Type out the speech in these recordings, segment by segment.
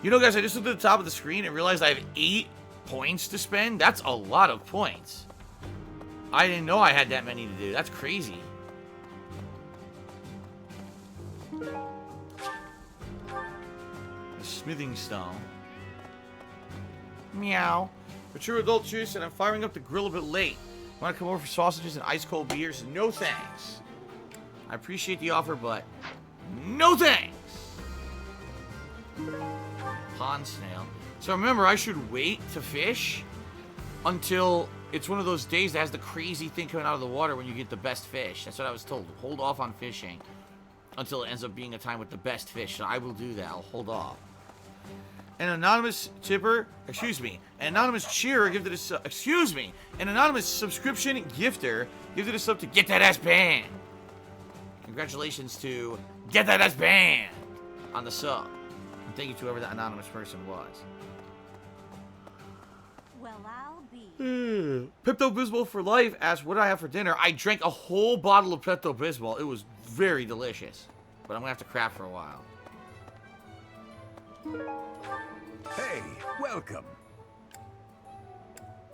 You know, guys, I just looked at the top of the screen and realized I have 8 points to spend. That's a lot of points. I didn't know I had that many to do. That's crazy. The smithing stone. Meow. Mature adult juice, and I'm firing up the grill a bit late. Want to come over for sausages and ice cold beers? No thanks. I appreciate the offer, but no thanks. Pond snail. So remember, I should wait to fish until it's one of those days that has the crazy thing coming out of the water when you get the best fish. That's what I was told. Hold off on fishing until it ends up being a time with the best fish. So I will do that. I'll hold off. An anonymous tipper, an anonymous cheerer gifted us, an anonymous subscription gifter gifted us up to Get That Ass Band. Congratulations to Get That Ass Band on the sub. And thank you to whoever that anonymous person was. Well, I'll be. Pepto-Bismol for life asked, what did I have for dinner? I drank a whole bottle of Pepto-Bismol. It was very delicious. But I'm going to have to craft for a while. Hey, welcome.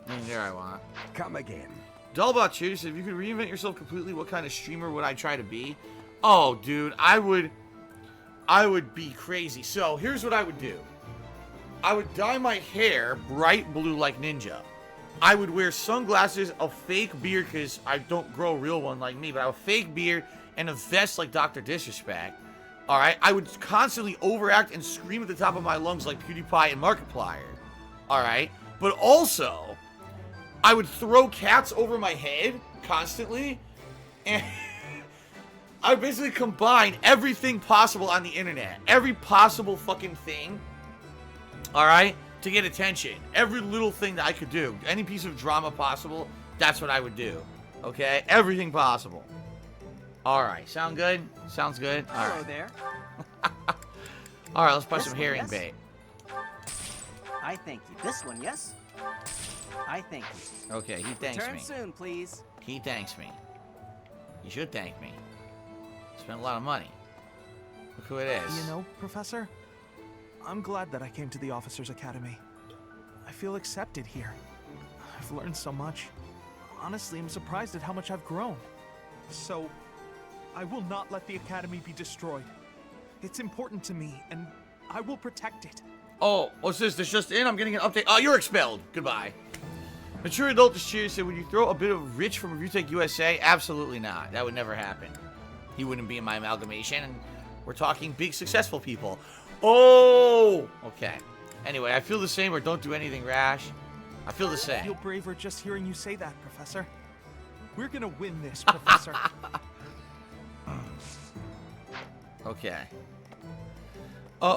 And there I want. Come again. Dullbot Chew said, if you could reinvent yourself completely, what kind of streamer would I try to be? Oh, dude, I would be crazy. So, here's what I would do. I would dye my hair bright blue like Ninja. I would wear sunglasses, a fake beard, because I don't grow a real one like me, but I have a fake beard and a vest like Dr. Disrespect. Alright? I would constantly overact and scream at the top of my lungs like PewDiePie and Markiplier. Alright? But also, I would throw cats over my head constantly, and I would basically combine everything possible on the internet. Every possible fucking thing. Alright? To get attention. Every little thing that I could do. Any piece of drama possible, that's what I would do. Okay? Everything possible. Alright, sound good? Sounds good? Alright. Hello there. Alright, let's buy This some one, herring yes? bait. I thank you. This one, yes? I thank you. Okay, he thanks Return me. soon, please. He thanks me. You should thank me. Spent a lot of money. Look who it is. You know, Professor, I'm glad that I came to the Officers Academy. I feel accepted here. I've learned so much. Honestly, I'm surprised at how much I've grown. So, I will not let the Academy be destroyed. It's important to me, and I will protect it. Oh, what's this? This just in? I'm getting an update. Oh, you're expelled. Goodbye. Mature adult is cheers said, would you throw a bit of Rich from ReviewTech USA? Absolutely not. That would never happen. He wouldn't be in my amalgamation, and we're talking big successful people. Oh! Okay. Anyway, I feel the same, or don't do anything rash. I feel the I same. feel braver just hearing you say that, Professor. We're gonna win this, Professor. Okay.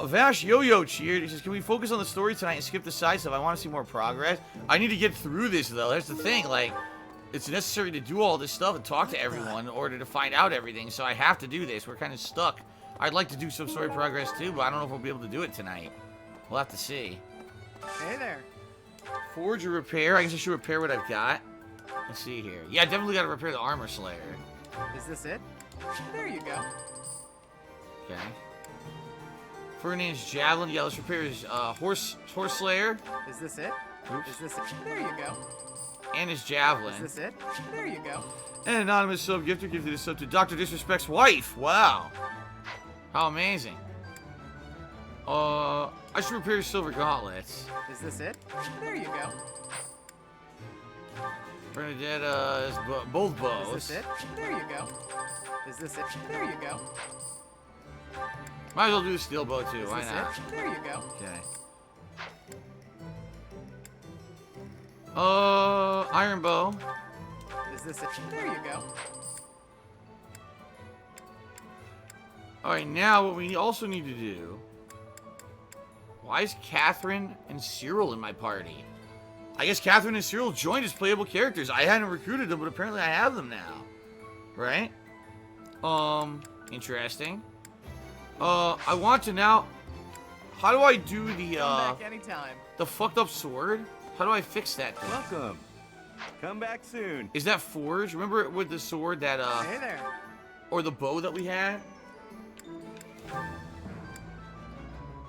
Vash Yo-Yo cheered. He says, can we focus on the story tonight and skip the side stuff? I want to see more progress. I need to get through this, though. That's the thing. Like, it's necessary to do all this stuff and talk to everyone in order to find out everything, so I have to do this. We're kind of stuck. I'd like to do some story progress, too, but I don't know if we'll be able to do it tonight. We'll have to see. Hey there. Forge or repair? I guess I should repair what I've got. Let's see here. Yeah, definitely got to repair the armor slayer. Is this it? There you go. Okay. Ferdinand's javelin. Yeah, let's repair his horse slayer. Is this it? Oops. Is this it? There you go. And his javelin. Is this it? There you go. An anonymous sub gifter gifted a sub to Dr. Disrespect's wife. Wow. How amazing. I should repair his silver gauntlets. Is this it? There you go. Bernadette has both bows. Is this it? There you go. Is this it? There you go. Might as well do the steel bow too. Is Why this not? it? There you go. Okay. Iron bow. Is this it? There you go. Alright, now what we also need to do... Why is Catherine and Cyril in my party? I guess Catherine and Cyril joined as playable characters. I hadn't recruited them, but apparently I have them now. Right? Interesting. I want to now... How do I do the, Come back anytime. the fucked up sword? How do I fix that thing? Welcome. Come back soon. Is that forged? Remember with the sword that, Hey there. or the bow that we had?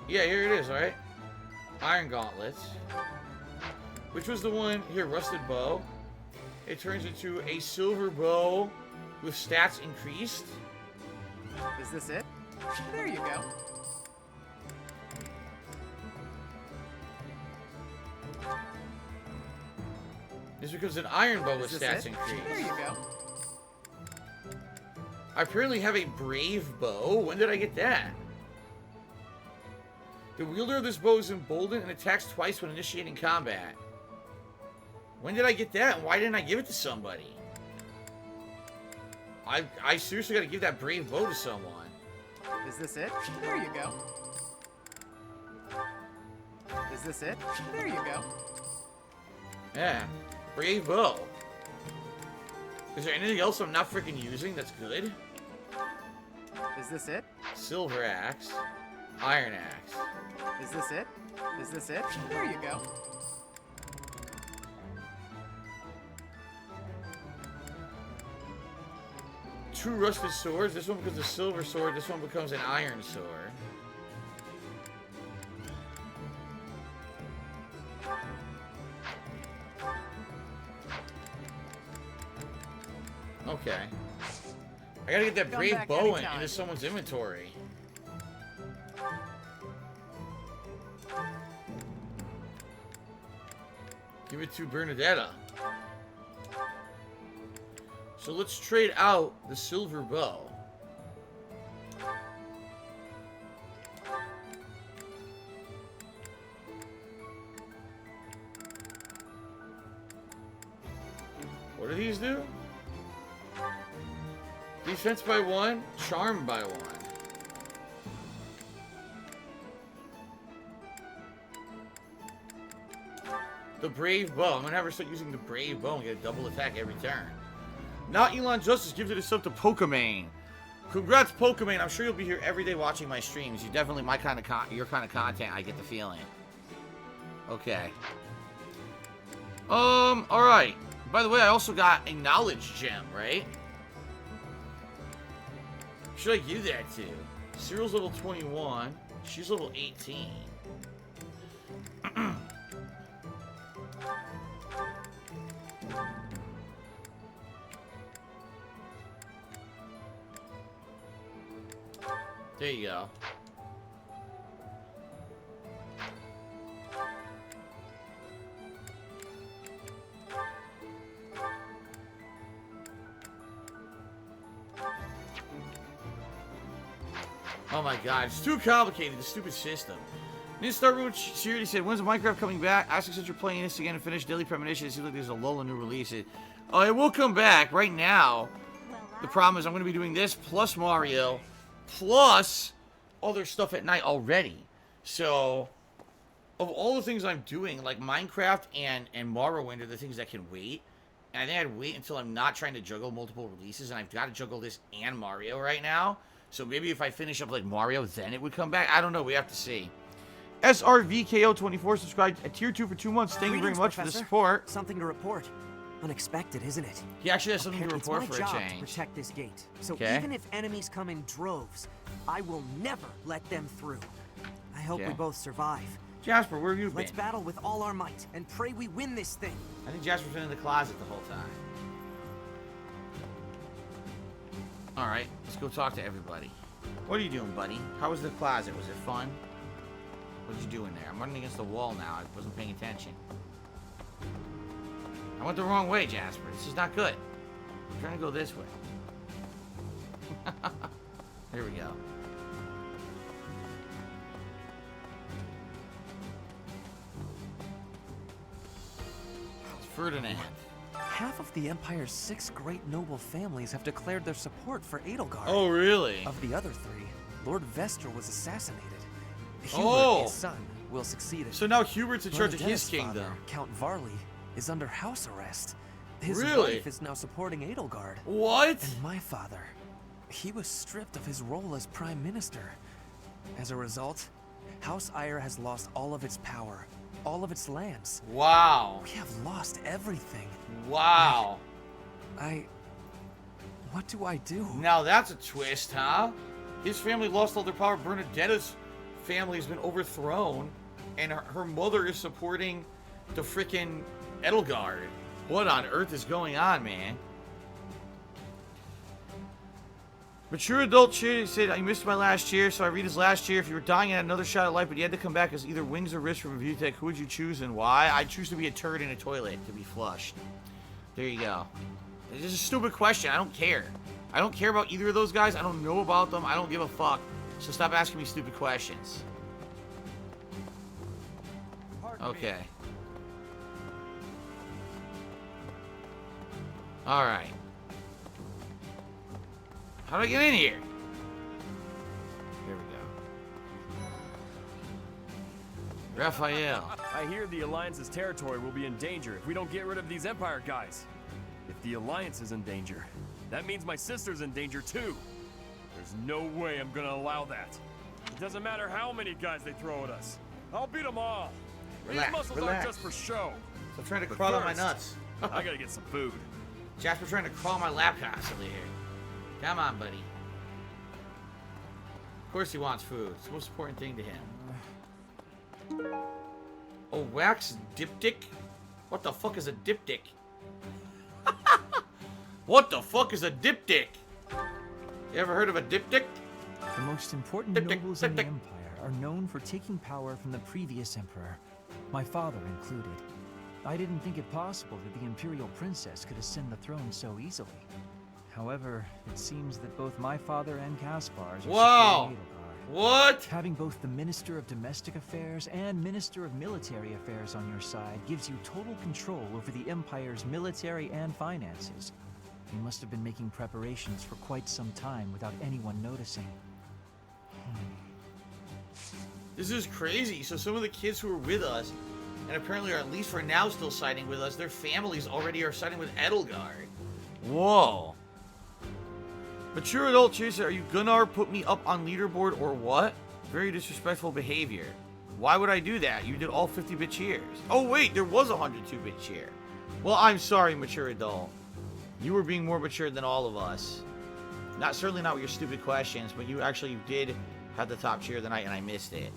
Yeah, here it is, alright? Iron gauntlets. Which was the one here? Rusted bow. It turns into a silver bow with stats increased. Is this it? There you go. This becomes an iron bow with Is this stats it? increased. There you go. I apparently have a brave bow. When did I get that? The wielder of this bow is emboldened and attacks twice when initiating combat. When did I get that? And why didn't I give it to somebody? I seriously gotta give that brave bow to someone. Is this it? There you go. Is this it? There you go. Yeah. Brave bow. Is there anything else I'm not freaking using that's good? Is this it? Silver axe. Iron axe. Is this it? Is this it? There you go. Two rusted swords. This one becomes a silver sword. This one becomes an iron sword. Okay. I gotta get that Come brave back bow anytime. into someone's inventory. Give it to Bernadetta. So let's trade out the silver bow. What do these do? Defense by 1, charm by 1. The brave bow. I'm gonna have her start using the brave bow and get a double attack every turn. Now Elon Justice gives it a sub to Pokemon. Congrats, Pokemon. I'm sure you'll be here every day watching my streams. You're definitely my kind of your kind of content. I get the feeling. Okay. All right. By the way, I also got a knowledge gem, right? Should I give that to? Cyril's level 21. She's level 18. There you go. Oh my god, it's too complicated, the stupid system. Need to start with Security said, when's Minecraft coming back? Asking since you're playing this again and finish Daily Premonition, it seems like there's a lull in new releases. Oh, it will come back. Right now, the problem is I'm going to be doing this plus Mario, plus other stuff at night already. So, of all the things I'm doing, like Minecraft and Morrowind are the things that can wait. And I think I'd wait until I'm not trying to juggle multiple releases, and I've got to juggle this and Mario right now. So maybe if I finish up like Mario, then it would come back. I don't know. We have to see. SRVKO24 subscribed at tier 2 for 2 months. Thank you very much for the support. Something to report. Unexpected, isn't it? He actually has something to It's report my for a job to change. protect this gate. So Okay. even if enemies come in droves, I will never let them through. I hope Okay. we both survive. Jasper, where have you Let's been? battle with all our might and pray we win this thing. I think Jasper's been in the closet the whole time. Alright, let's go talk to everybody. What are you doing, buddy? How was the closet? Was it fun? What did you do in there? I'm running against the wall now. I wasn't paying attention. I went the wrong way, Jasper. This is not good. I'm trying to go this way. Here we go. It's Ferdinand. Half of the Empire's 6 great noble families have declared their support for Edelgard. Oh, really? Of the other 3, Lord Vestra was assassinated. Hubert, Oh! his son, will succeed him. So now Hubert's in charge of his Bernadetta's kingdom. father, Count Varley, is under house arrest. His Really? wife is now supporting Edelgard. What? And my father, he was stripped of his role as Prime Minister. As a result, House Eyre has lost all of its power, all of its lands. Wow. We have lost everything. Wow. What do I do? Now that's a twist, huh? His family lost all their power. Bernadetta's family has been overthrown. and her mother is supporting the frickin' Edelgard. What on earth is going on, man? Mature adult cheer said, I missed my last cheer, so I read his last cheer. If you were dying and had another shot at life, but you had to come back as either wings or wrist from a view tech, who would you choose and why? I'd choose to be a turd in a toilet, to be flushed. There you go. It's just a stupid question. I don't care. I don't care about either of those guys. I don't know about them. I don't give a fuck. So stop asking me stupid questions. Okay. Alright. How do I get in here? Here we go. Raphael. I hear the Alliance's territory will be in danger if we don't get rid of these Empire guys. If the Alliance is in danger, that means my sister's in danger too. There's no way I'm gonna allow that. It doesn't matter how many guys they throw at us. I'll beat them all. Relax, These muscles relax. aren't just for show. So I'm trying to But crawl on my first, nuts. I gotta get some food. Jasper's trying to crawl my lap constantly here. Come on, buddy. Of course he wants food. It's the most important thing to him. Oh, wax diptych? What the fuck is a diptych? What the fuck is a diptych? You ever heard of a diptych? The most important nobles in the Empire are known for taking power from the previous emperor, my father included. I didn't think it possible that the Imperial Princess could ascend the throne so easily. However, it seems that both my father and Caspar's are Wow! supporting Edelgard. What? Having both the Minister of Domestic Affairs and Minister of Military Affairs on your side gives you total control over the Empire's military and finances. You must have been making preparations for quite some time without anyone noticing. This is crazy. So some of the kids who are with us, and apparently are at least for now still siding with us, their families already are siding with Edelgard. Whoa. Mature adult chaser, are you gonna put me up on leaderboard or what? Very disrespectful behavior. Why would I do that? You did all 50-bit cheers. Oh wait, there was a 102-bit cheer. Well, I'm sorry, mature adult. You were being more mature than all of us. Certainly not with your stupid questions, but you actually did have the top cheer of the night and I missed it.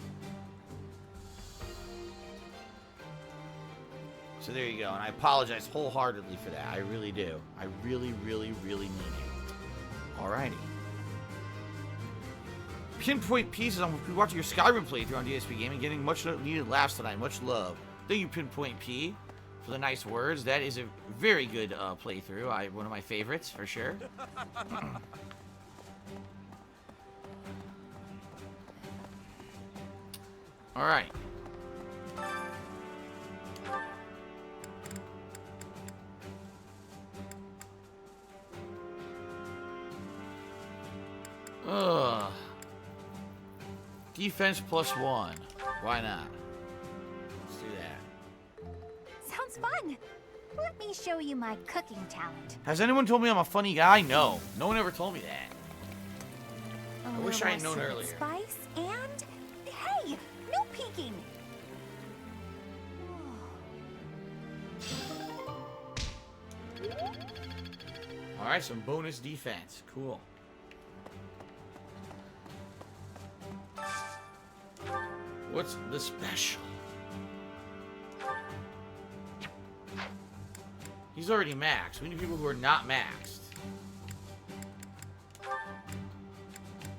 So there you go, and I apologize wholeheartedly for that. I really do. I really, really, really mean it. Alrighty. Pinpoint Pieces, I'm watching your Skyrim playthrough on DSPGaming, getting much needed laughs tonight. Much love. Thank you, Pinpoint P, for the nice words. That is a very good playthrough. One of my favorites, for sure. Alright. Ugh. Defense +1. Why not? Let's do that. Sounds fun. Let me show you my cooking talent. Has anyone told me I'm a funny guy? No. No one ever told me that. A wish little I had more known sweet earlier. Spice and hey, no peeking. Alright, some bonus defense. Cool. What's the special? He's already maxed. We need people who are not maxed.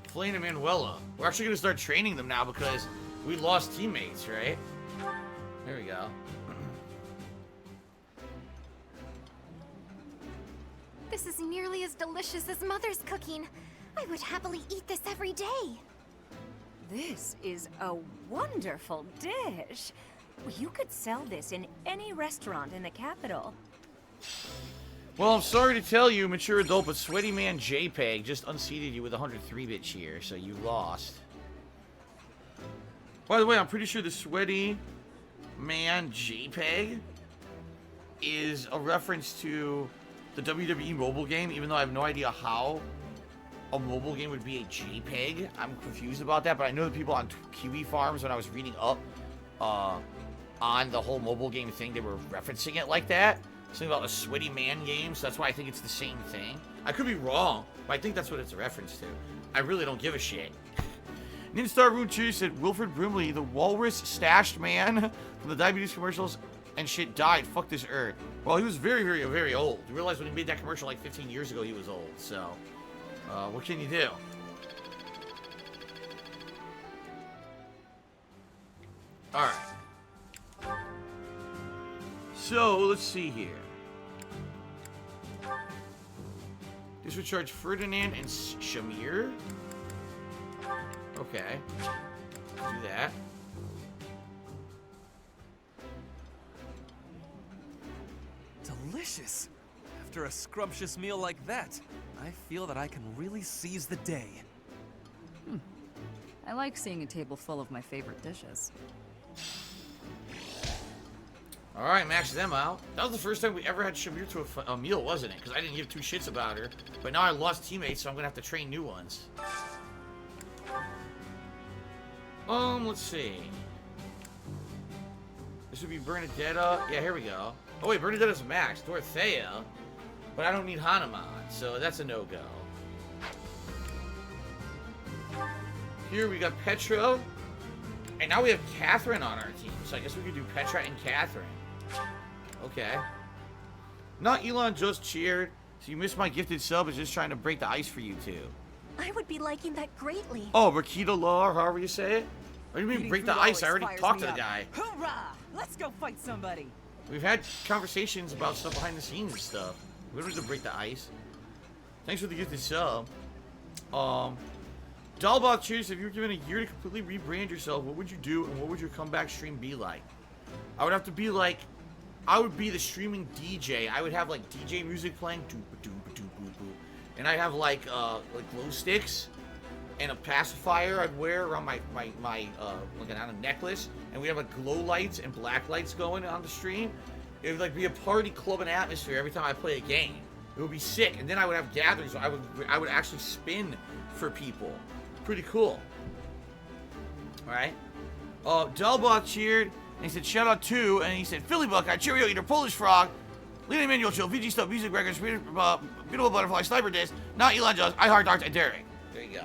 Flame and Manuela. We're actually going to start training them now because we lost teammates, right? There we go. This is nearly as delicious as Mother's cooking. I would happily eat this every day. This is a wonderful dish. You could sell this in any restaurant in the capital. Well, I'm sorry to tell you, mature adult, but Sweaty Man JPEG just unseated you with 103-bit cheer, so you lost. By the way, I'm pretty sure the Sweaty Man JPEG is a reference to the WWE mobile game, even though I have no idea how a mobile game would be a JPEG. I'm confused about that, but I know the people on Kiwi Farms, when I was reading up on the whole mobile game thing, they were referencing it like that. Something about a Sweaty Man game, so that's why I think it's the same thing. I could be wrong, but I think that's what it's a reference to. I really don't give a shit. Ninstar Rune 2 said Wilfred Brimley, the walrus stashed man from the diabetes commercials and shit, died. Fuck this earth. Well, he was very, very, very old. You realize when he made that commercial like 15 years ago, he was old. So, what can you do? Alright. So, let's see here. This would charge Ferdinand and Shamir. Okay. Do that. Delicious. After a scrumptious meal like that, I feel that I can really seize the day. I like seeing a table full of my favorite dishes. Alright, max them out. That was the first time we ever had Shamir to a meal, wasn't it? Because I didn't give 2 shits about her. But now I lost teammates, so I'm going to have to train new ones. Let's see. This would be Bernadetta. Yeah, here we go. Oh, wait, Bernadetta's max. Dorothea. But I don't need Hanuman, so that's a no-go. Here we got Petra. And now we have Catherine on our team. So I guess we could do Petra and Catherine. Okay. Not Elon just cheered. So you missed my gifted sub. Is just trying to break the ice for you two. I would be liking that greatly. Oh, Rakita Law, or however you say it. What do you mean break the ice? I already talked to the guy. Hoorah! Let's go fight somebody. We've had conversations about stuff behind the scenes and stuff. We don't need to break the ice. Thanks for the gifted sub. Dalbot cheers. If you were given a year to completely rebrand yourself, what would you do and what would your comeback stream be like? I would have to be like, I would be the streaming DJ. I would have like DJ music playing, and I'd have like glow sticks and a pacifier I'd wear around my like on a necklace, and we have like glow lights and black lights going on the stream. It would like be a party club and atmosphere every time I play a game. It would be sick, and then I would have gatherings. So I would actually spin for people. Pretty cool. All right. Delbot cheered, and he said shout out to, and he said Philly Buckeye, Cheerio Eater, Polish Frog, Lena Manuel Chill, VG Stuff, Music Records, Beautiful Butterfly, Sniper Disc, Not Elon Jones, I Heart Darts, and Derek. There you go.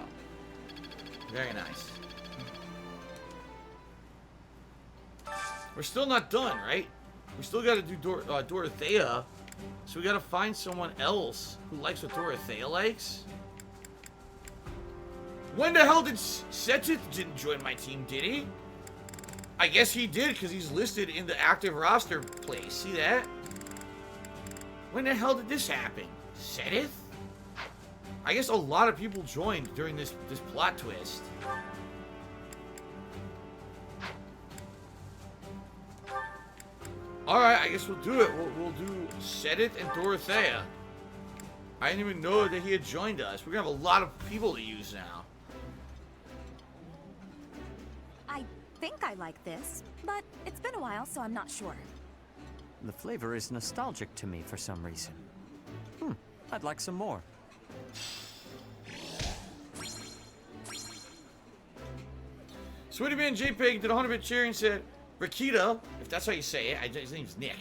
Very nice. We're still not done, right? We still got to do Dorothea, so we got to find someone else who likes what Dorothea likes. When the hell did Setchith didn't join my team, did he? I guess he did, because he's listed in the active roster place. See that? When the hell did this happen? Setchith? I guess a lot of people joined during this plot twist. Alright, I guess we'll do it. We'll do Setchith and Dorothea. I didn't even know that he had joined us. We're going to have a lot of people to use now. I think I like this, but it's been a while, so I'm not sure. The flavor is nostalgic to me for some reason. I'd like some more. Sweetie Man JPEG did a 100-bit cheer and said, Rakita, if that's how you say it, his name's Nick,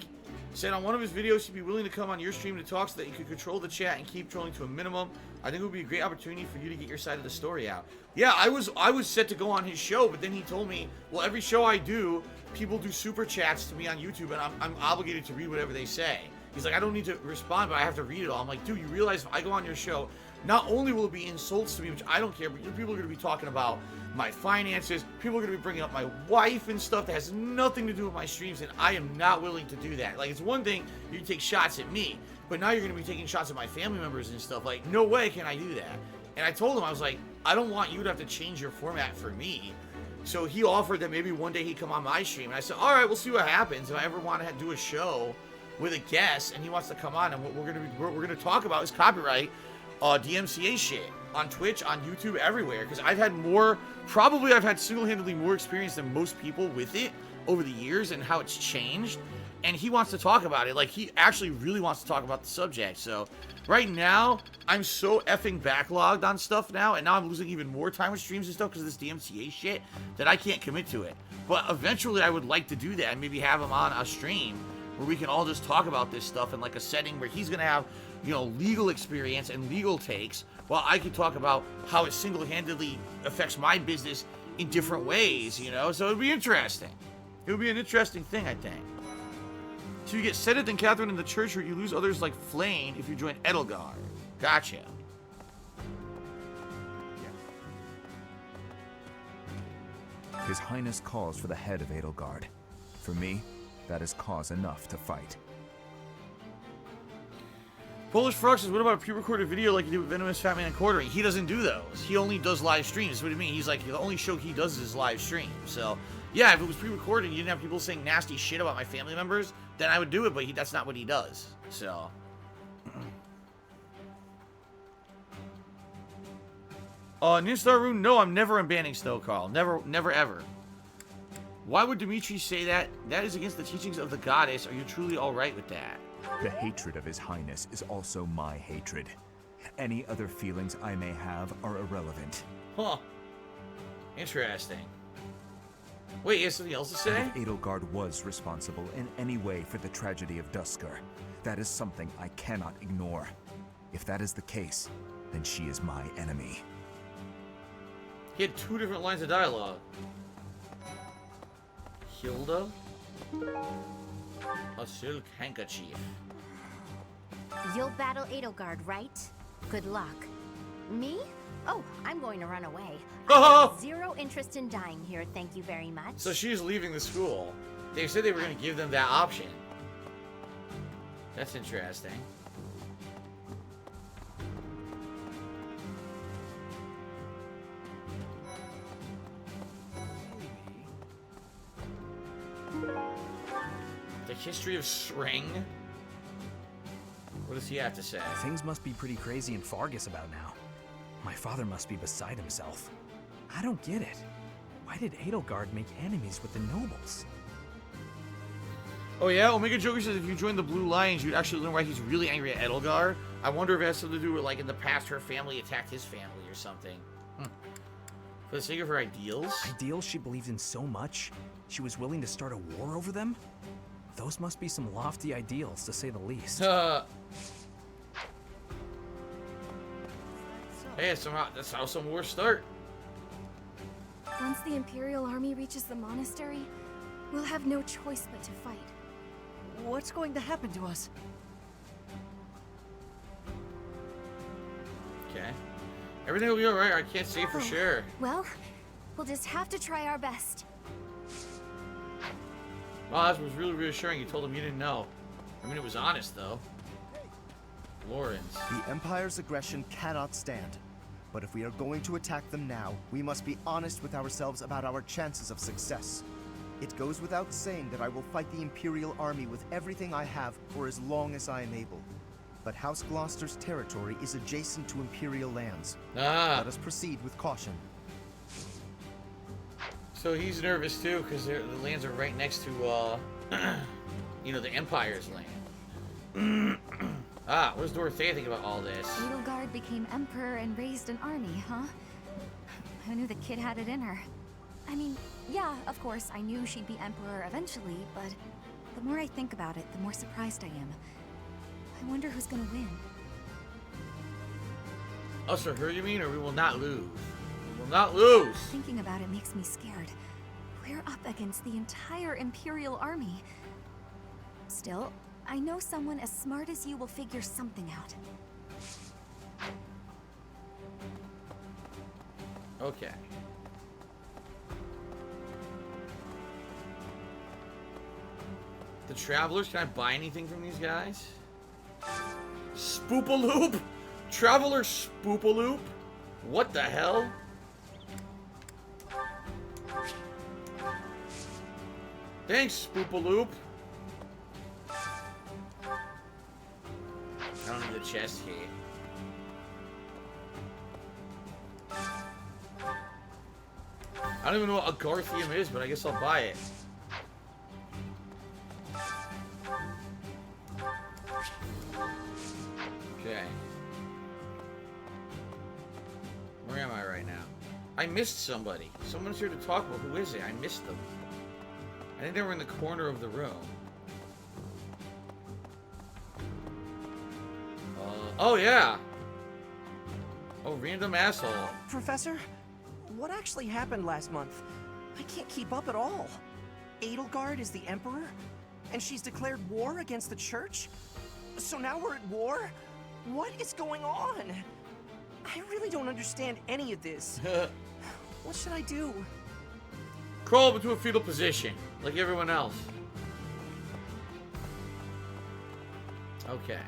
said on one of his videos he'd be willing to come on your stream to talk so that you could control the chat and keep trolling to a minimum. I think it would be a great opportunity for you to get your side of the story out. Yeah, I was set to go on his show, but then he told me, well, every show I do, people do super chats to me on YouTube, and I'm obligated to read whatever they say. He's like, I don't need to respond, but I have to read it all. I'm like, dude, you realize if I go on your show, not only will it be insults to me, which I don't care, but people are going to be talking about my finances. People are going to be bringing up my wife and stuff that has nothing to do with my streams, and I am not willing to do that. Like, it's one thing you take shots at me, but now you're going to be taking shots at my family members and stuff. Like, no way can I do that. And I told him, I was like, I don't want you to have to change your format for me. So he offered that maybe one day he'd come on my stream. And I said, all right, we'll see what happens. If I ever want to do a show with a guest and he wants to come on, and what we're gonna talk about is copyright, DMCA shit on Twitch, on YouTube, everywhere. Because I've had single-handedly more experience than most people with it over the years and how it's changed. And he wants to talk about it. Like, he actually really wants to talk about the subject. So right now, I'm so effing backlogged on stuff now, and now I'm losing even more time with streams and stuff because of this DMCA shit that I can't commit to it. But eventually, I would like to do that and maybe have him on a stream where we can all just talk about this stuff in like a setting where he's gonna have you know, legal experience and legal takes, while I could talk about how it single-handedly affects my business in different ways, you know? So it'd be interesting. It would be an interesting thing, I think. So you get Sedith and Catherine in the church, or you lose others like Flane if you join Edelgard. Gotcha. His Highness calls for the head of Edelgard. For me, that is cause enough to fight. Polish Frog says, what about a pre-recorded video like you do with Venomous, Fatman, and Quartering? He doesn't do those. He only does live streams. What do you mean? He's like, the only show he does is live stream. So, yeah, if it was pre-recorded and you didn't have people saying nasty shit about my family members, then I would do it, but that's not what he does. So... Ninstar Rune, no, I'm never unbanning Snow, Carl. Never, never, ever. Why would Dimitri say that? That is against the teachings of the goddess. Are you truly alright with that? The hatred of His Highness is also my hatred. Any other feelings I may have are irrelevant. Huh. Interesting. Wait, you have something else to say? And if Edelgard was responsible in any way for the tragedy of Duskur, that is something I cannot ignore. If that is the case, then she is my enemy. He had 2 different lines of dialogue. Hilda? A silk handkerchief. You'll battle Edelgard, right? Good luck. Me? Oh, I'm going to run away. I have 0 interest in dying here, thank you very much. So she's leaving the school. They said they were going to give them that option. That's interesting. The history of Sring? What does he have to say? Things must be pretty crazy in Fargus about now. My father must be beside himself. I don't get it. Why did Edelgard make enemies with the nobles? Oh yeah, Omega Joker says if you join the Blue Lions, you'd actually learn why he's really angry at Edelgard. I wonder if it has something to do with, like, in the past, her family attacked his family or something. For the sake of her ideals? Ideals she believed in so much? She was willing to start a war over them? Those must be some lofty ideals, to say the least. Hey, somehow that's how some wars start. Once the Imperial Army reaches the monastery, we'll have no choice but to fight. What's going to happen to us? Okay. Everything will be alright, I can't say for sure. Well, we'll just have to try our best. Well, that was really reassuring. You told him you didn't know. I mean, it was honest, though. Lawrence. The Empire's aggression cannot stand. But if we are going to attack them now, we must be honest with ourselves about our chances of success. It goes without saying that I will fight the Imperial Army with everything I have for as long as I am able. But House Gloucester's territory is adjacent to Imperial lands. Let us proceed with caution. So he's nervous too, because the lands are right next to, you know, the Empire's land. What does Dorothea think about all this? Edelgard became emperor and raised an army, huh? Who knew the kid had it in her? I mean, yeah, of course, I knew she'd be emperor eventually, but the more I think about it, the more surprised I am. I wonder who's gonna win. Us or her, you mean? Or we will not lose? We will not lose! Thinking about it makes me scared. We're up against the entire Imperial Army. Still, I know someone as smart as you will figure something out. Okay. The Travelers, can I buy anything from these guys? Spoopaloop? Traveler Spoopaloop? What the hell? Thanks, Spoopaloop. I don't need the chest key. I don't even know what a Garthium is, but I guess I'll buy it. Okay. Where am I right now? I missed somebody. Someone's here to talk about. Who is it? I missed them. I think they were in the corner of the room. Oh yeah. Oh, random asshole. Professor, what actually happened last month? I can't keep up at all. Edelgard is the Emperor? And she's declared war against the Church? So now we're at war? What is going on? I really don't understand any of this. What should I do? Crawl up into a fetal position, like everyone else. Okay.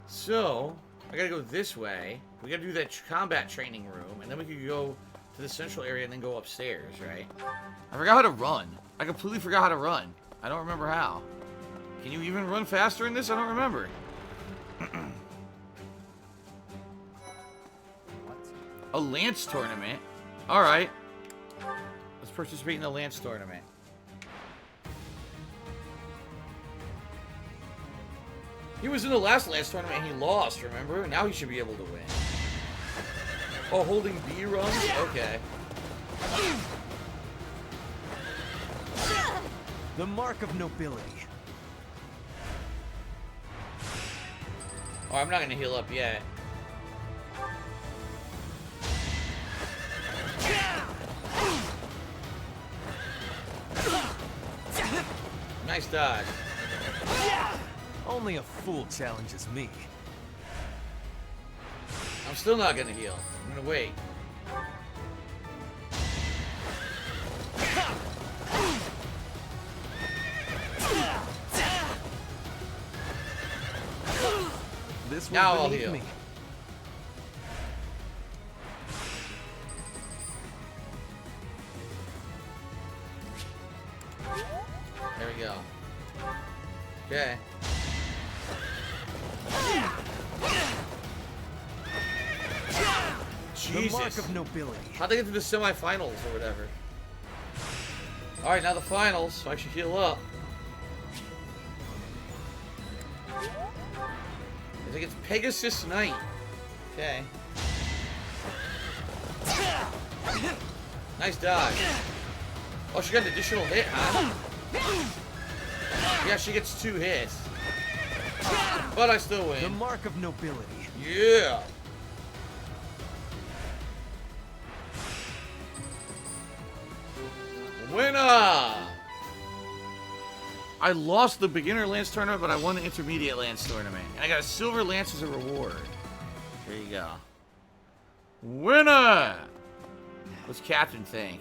So, I gotta go this way. We gotta do that combat training room, and then we could go to the central area and then go upstairs, right? I forgot how to run. I completely forgot how to run. I don't remember how. Can you even run faster in this? I don't remember. A Lance tournament? Alright. Let's participate in the Lance tournament. He was in the last Lance tournament and he lost, remember? Now he should be able to win. Oh, holding B runs? Okay. The mark of nobility. Oh, I'm not gonna heal up yet. Nice dodge. Only a fool challenges me. I'm still not gonna heal. I'm gonna wait. This now will I'll beneath heal. me. There we go. Okay. Jesus. The mark of nobility. How'd they get to the semifinals or whatever? Alright, now the finals, so I should heal up. I think it's Pegasus Knight. Okay. Nice dodge. Oh, she got an additional hit, huh? Yeah, she gets 2 hits. But I still win. The mark of nobility. Yeah. Winner! I lost the beginner Lance tournament, but I won the intermediate Lance tournament. And I got a silver Lance as a reward. There you go. Winner! What's Captain think?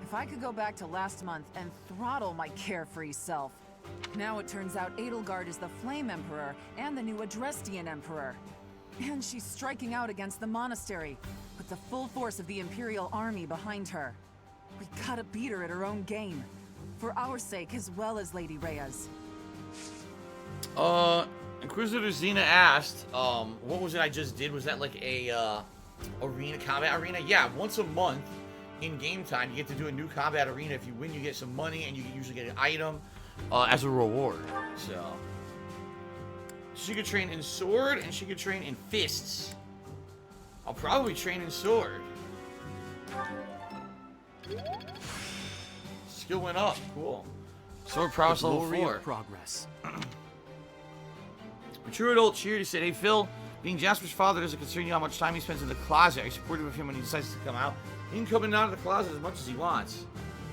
If I could go back to last month and throttle my carefree self. Now it turns out Edelgard is the Flame Emperor and the new Adrestian Emperor. And she's striking out against the monastery, with the full force of the Imperial army behind her. We gotta beat her at her own game. For our sake as well as Lady Rhea's. Inquisitor Xena asked, what was it I just did? Was that like a, arena, combat arena? Yeah, once a month in game time, you get to do a new combat arena. If you win, you get some money, and you usually get an item as a reward. So, she could train in sword, and she could train in fists. I'll probably train in sword. Skill went up. Cool. Sword prowess level 4. Progress. Mature adult Cheer said, "Hey Phil, being Jasper's father doesn't concern you how much time he spends in the closet. Are you supportive of him when he decides to come out? He can come in and out of the closet as much as he wants.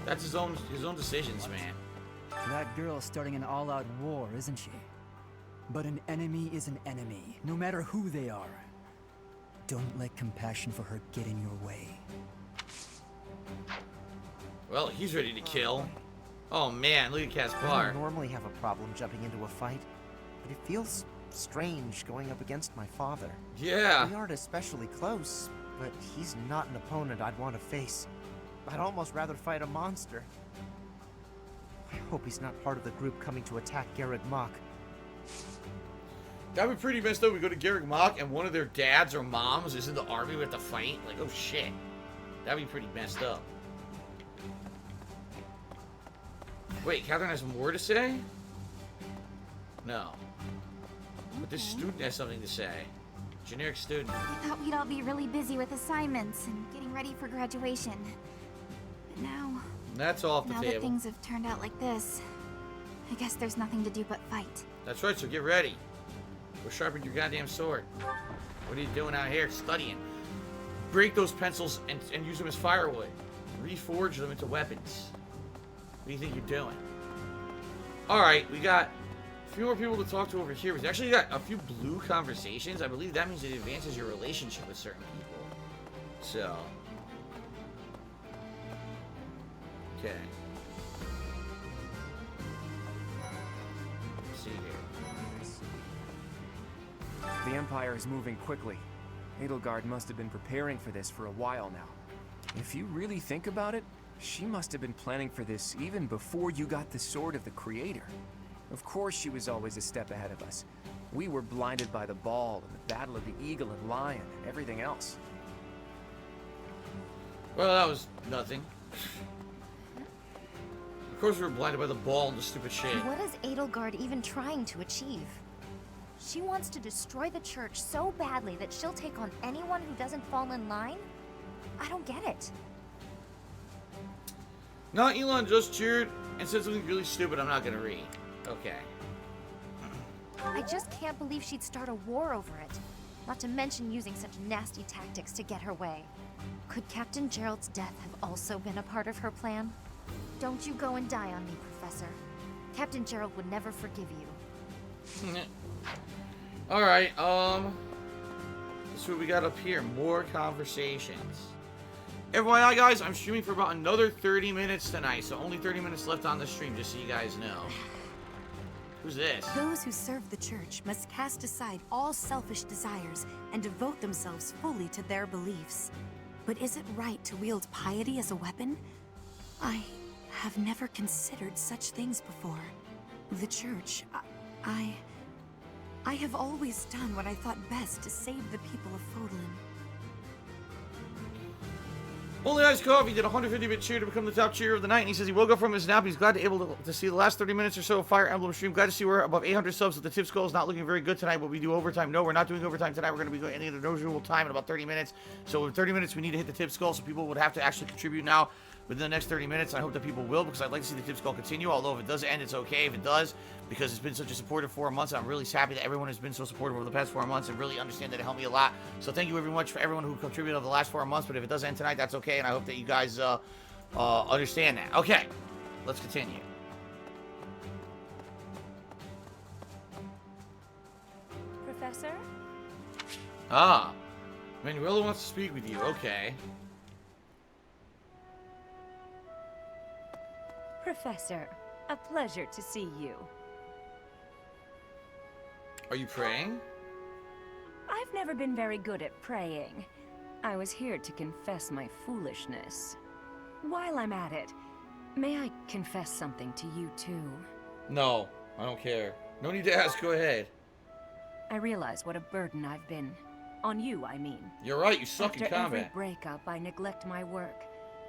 That's his own decisions, man." That girl's starting an all-out war, isn't she? But an enemy is an enemy, no matter who they are. Don't let compassion for her get in your way. Well, he's ready to kill. Oh man, look at I Caspar. don't normally have a problem jumping into a fight, but it feels strange going up against my father. Yeah. We aren't especially close, but he's not an opponent I'd want to face. I'd almost rather fight a monster. I hope he's not part of the group coming to attack Garreg Mach. That'd be pretty messed up. We go to Garreg Mach and one of their dads or moms is in the army with the fight. Like, oh shit. That'd be pretty messed up. Wait, Catherine has more to say? No. But this student has something to say. Generic student. I thought we'd all be really busy with assignments and getting ready for graduation. But now... That's off the now table. that things have turned out like this, I guess there's nothing to do but fight. That's right, so get ready. Go sharpen your goddamn sword. What are you doing out here? Studying. Break those pencils and use them as firewood. Reforge them into weapons. What do you think you're doing? Alright, we got a few more people to talk to over here. We've actually got a few blue conversations. I believe that means it advances your relationship with certain people. So. Okay. Let's see here. The Empire is moving quickly. Edelgard must have been preparing for this for a while now. If you really think about it, she must have been planning for this even before you got the Sword of the Creator. Of course she was always a step ahead of us. We were blinded by the ball and the Battle of the Eagle and Lion and everything else. Well, that was nothing. Of course we were blinded by the ball and the stupid shit. What is Edelgard even trying to achieve? She wants to destroy the church so badly that she'll take on anyone who doesn't fall in line? I don't get it. No, Elon just cheered and said something really stupid I'm not gonna read. Okay. I just can't believe she'd start a war over it. Not to mention using such nasty tactics to get her way. Could Captain Gerald's death have also been a part of her plan? Don't you go and die on me, Professor. Captain Gerald would never forgive you. Alright, that's what we got up here. More conversations. FYI, guys, I'm streaming for about another 30 minutes tonight, so only 30 minutes left on the stream, just so you guys know. Who's this? Those who serve the church must cast aside all selfish desires and devote themselves fully to their beliefs. But is it right to wield piety as a weapon? I have never considered such things before. The church, I have always done what I thought best to save the people of Fodlan. Only Ice Coffee did a 150-bit cheer to become the top cheer of the night, and he says he woke up from his nap. He's glad to able to see the last 30 minutes or so of Fire Emblem stream. Glad to see we're above 800 subs, but the tip skull is not looking very good tonight, but we do overtime. No, we're not doing overtime tonight. We're going to be going into the usual time in about 30 minutes. So in 30 minutes, we need to hit the tip skull, so people would have to actually contribute now within the next 30 minutes. I hope that people will, because I'd like to see the tip skull continue, although if it does end, it's okay if it does, because it's been such a supportive 4 months. I'm really happy that everyone has been so supportive over the past 4 months and really understand that it helped me a lot. So thank you very much for everyone who contributed over the last 4 months, but if it does end tonight, that's okay, and I hope that you guys understand that. Okay, let's continue. Professor? Ah, Manuela wants to speak with you. Okay. Professor, a pleasure to see you. Are you praying? I've never been very good at praying. I was here to confess my foolishness. While I'm at it, may I confess something to you too? No, I don't care. No need to ask, go ahead. I realize what a burden I've been. On you, I mean. You're right, you suck in After combat. every breakup, I neglect my work,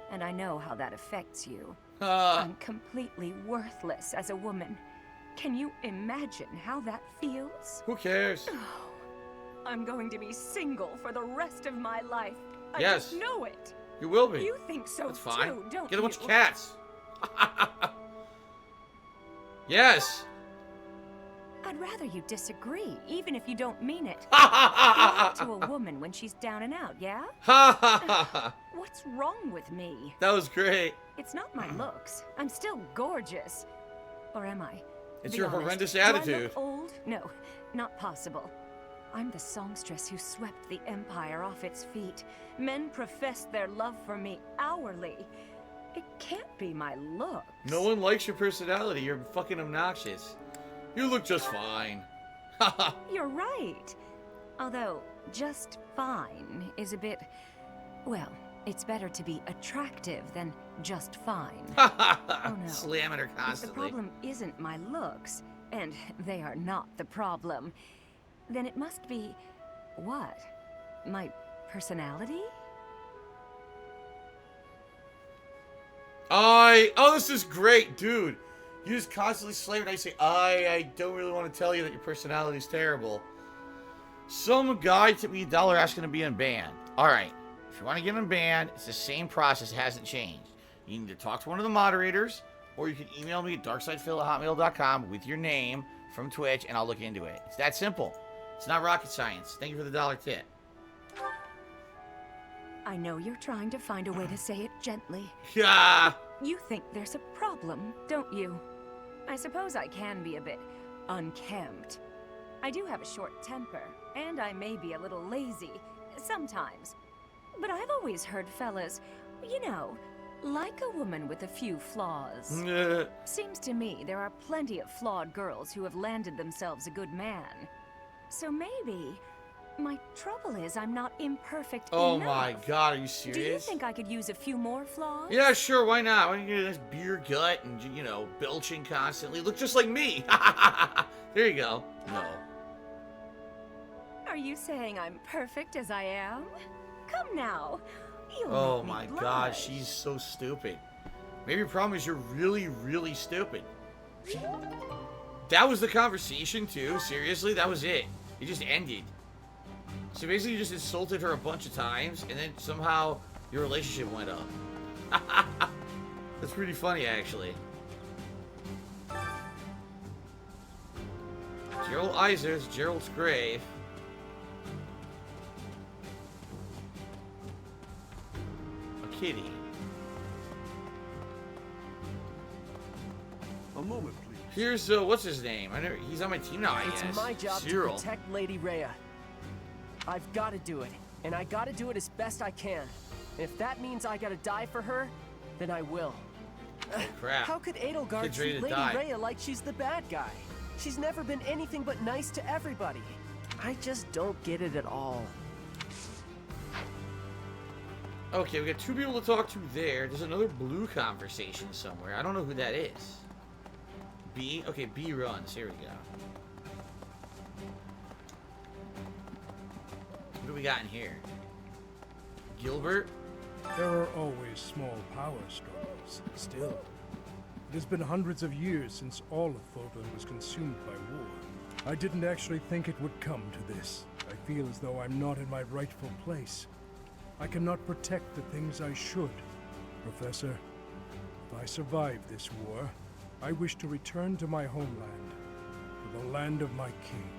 and I know how that affects you. Ah. I'm completely worthless as a woman. Can you imagine how that feels? Who cares? I'm going to be single for the rest of my life. I Yes. just know it. You will be. You think so That's fine. too, don't Get a bunch you? of cats. Yes. I'd rather you disagree, even if you don't mean it. You lie to a woman when she's down and out, yeah? What's wrong with me? That was great. It's not my looks. I'm still gorgeous. Or am I? It's Be your honest. horrendous Do I look attitude. old? No, not possible. I'm the songstress who swept the Empire off its feet. Men profess their love for me hourly. It can't be my looks. No one likes your personality. You're fucking obnoxious. You look just fine. You're right. Although, just fine is a bit... Well, it's better to be attractive than just fine. Oh no. Slamming her If the constantly. problem isn't my looks, and they are not the problem, then it must be... what? My personality? Oh, this is great, dude. You just constantly slay when I say, I don't really want to tell you that your personality is terrible. Some guy tipped me $1 asking to be unbanned. Alright, if you want to get unbanned, it's the same process, it hasn't changed. You need to talk to one of the moderators, or you can email me at darksidefil@hotmail.com with your name, from Twitch, and I'll look into it. It's that simple. It's not rocket science. Thank you for the $1 tip. I know you're trying to find a way to say it gently. Yeah. You think there's a problem, don't you? I suppose I can be a bit unkempt. I do have a short temper, and I may be a little lazy sometimes. But I've always heard fellas, you know, like a woman with a few flaws. Seems to me there are plenty of flawed girls who have landed themselves a good man. So maybe my trouble is I'm not imperfect Oh enough. my god, are you serious? Do you think I could use a few more flaws? Yeah, sure, why not? Why don't you get this beer gut and, you know, belching constantly? Look just like me. There you go. No. Are you saying I'm perfect as I am? Come now. You'll Oh make me my blush. god, she's so stupid. Maybe your problem is you're really, really stupid. That was the conversation, too. Seriously, that was it. It just ended. So basically, you just insulted her a bunch of times, and then somehow your relationship went up. That's pretty funny, actually. Gerald Isers, Gerald's grave. A kitty. A moment, please. Here's, what's his name? He's on my team now, I guess. It's my job Cyril. to protect Lady Rhea. I've got to do it, and I got to do it as best I can. If that means I got to die for her, then I will. Oh, crap. How could Edelgard Kid's ready treat to Lady die. Rhea like she's the bad guy? She's never been anything but nice to everybody. I just don't get it at all. Okay, we got two people to talk to there. There's another blue conversation somewhere. I don't know who that is. B? Okay, B runs. Here we go. What do we got in here? Gilbert? There are always small power struggles, still. It has been hundreds of years since all of Fulton was consumed by war. I didn't actually think it would come to this. I feel as though I'm not in my rightful place. I cannot protect the things I should. Professor, if I survive this war, I wish to return to my homeland, to the land of my king.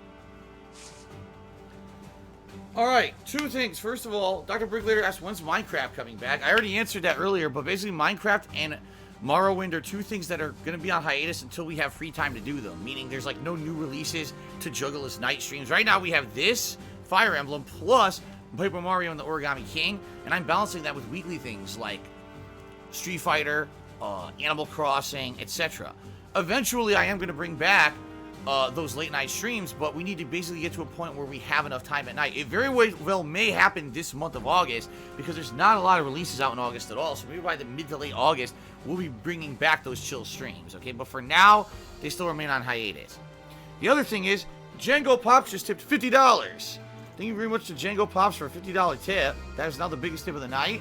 Alright, two things. First of all, Dr. Bricklater asked, when's Minecraft coming back? I already answered that earlier, but basically Minecraft and Morrowind are two things that are going to be on hiatus until we have free time to do them. Meaning there's like no new releases to juggle as night streams. Right now we have this, Fire Emblem, plus Paper Mario and the Origami King, and I'm balancing that with weekly things like Street Fighter, Animal Crossing, etc. Eventually I am going to bring back those late night streams, but we need to basically get to a point where we have enough time at night. It very well may happen this month of August, because there's not a lot of releases out in August at all, so maybe by the mid to late August, we'll be bringing back those chill streams, okay? But for now, they still remain on hiatus. The other thing is, Django Pops just tipped $50. Thank you very much to Django Pops for a $50 tip. That is now the biggest tip of the night.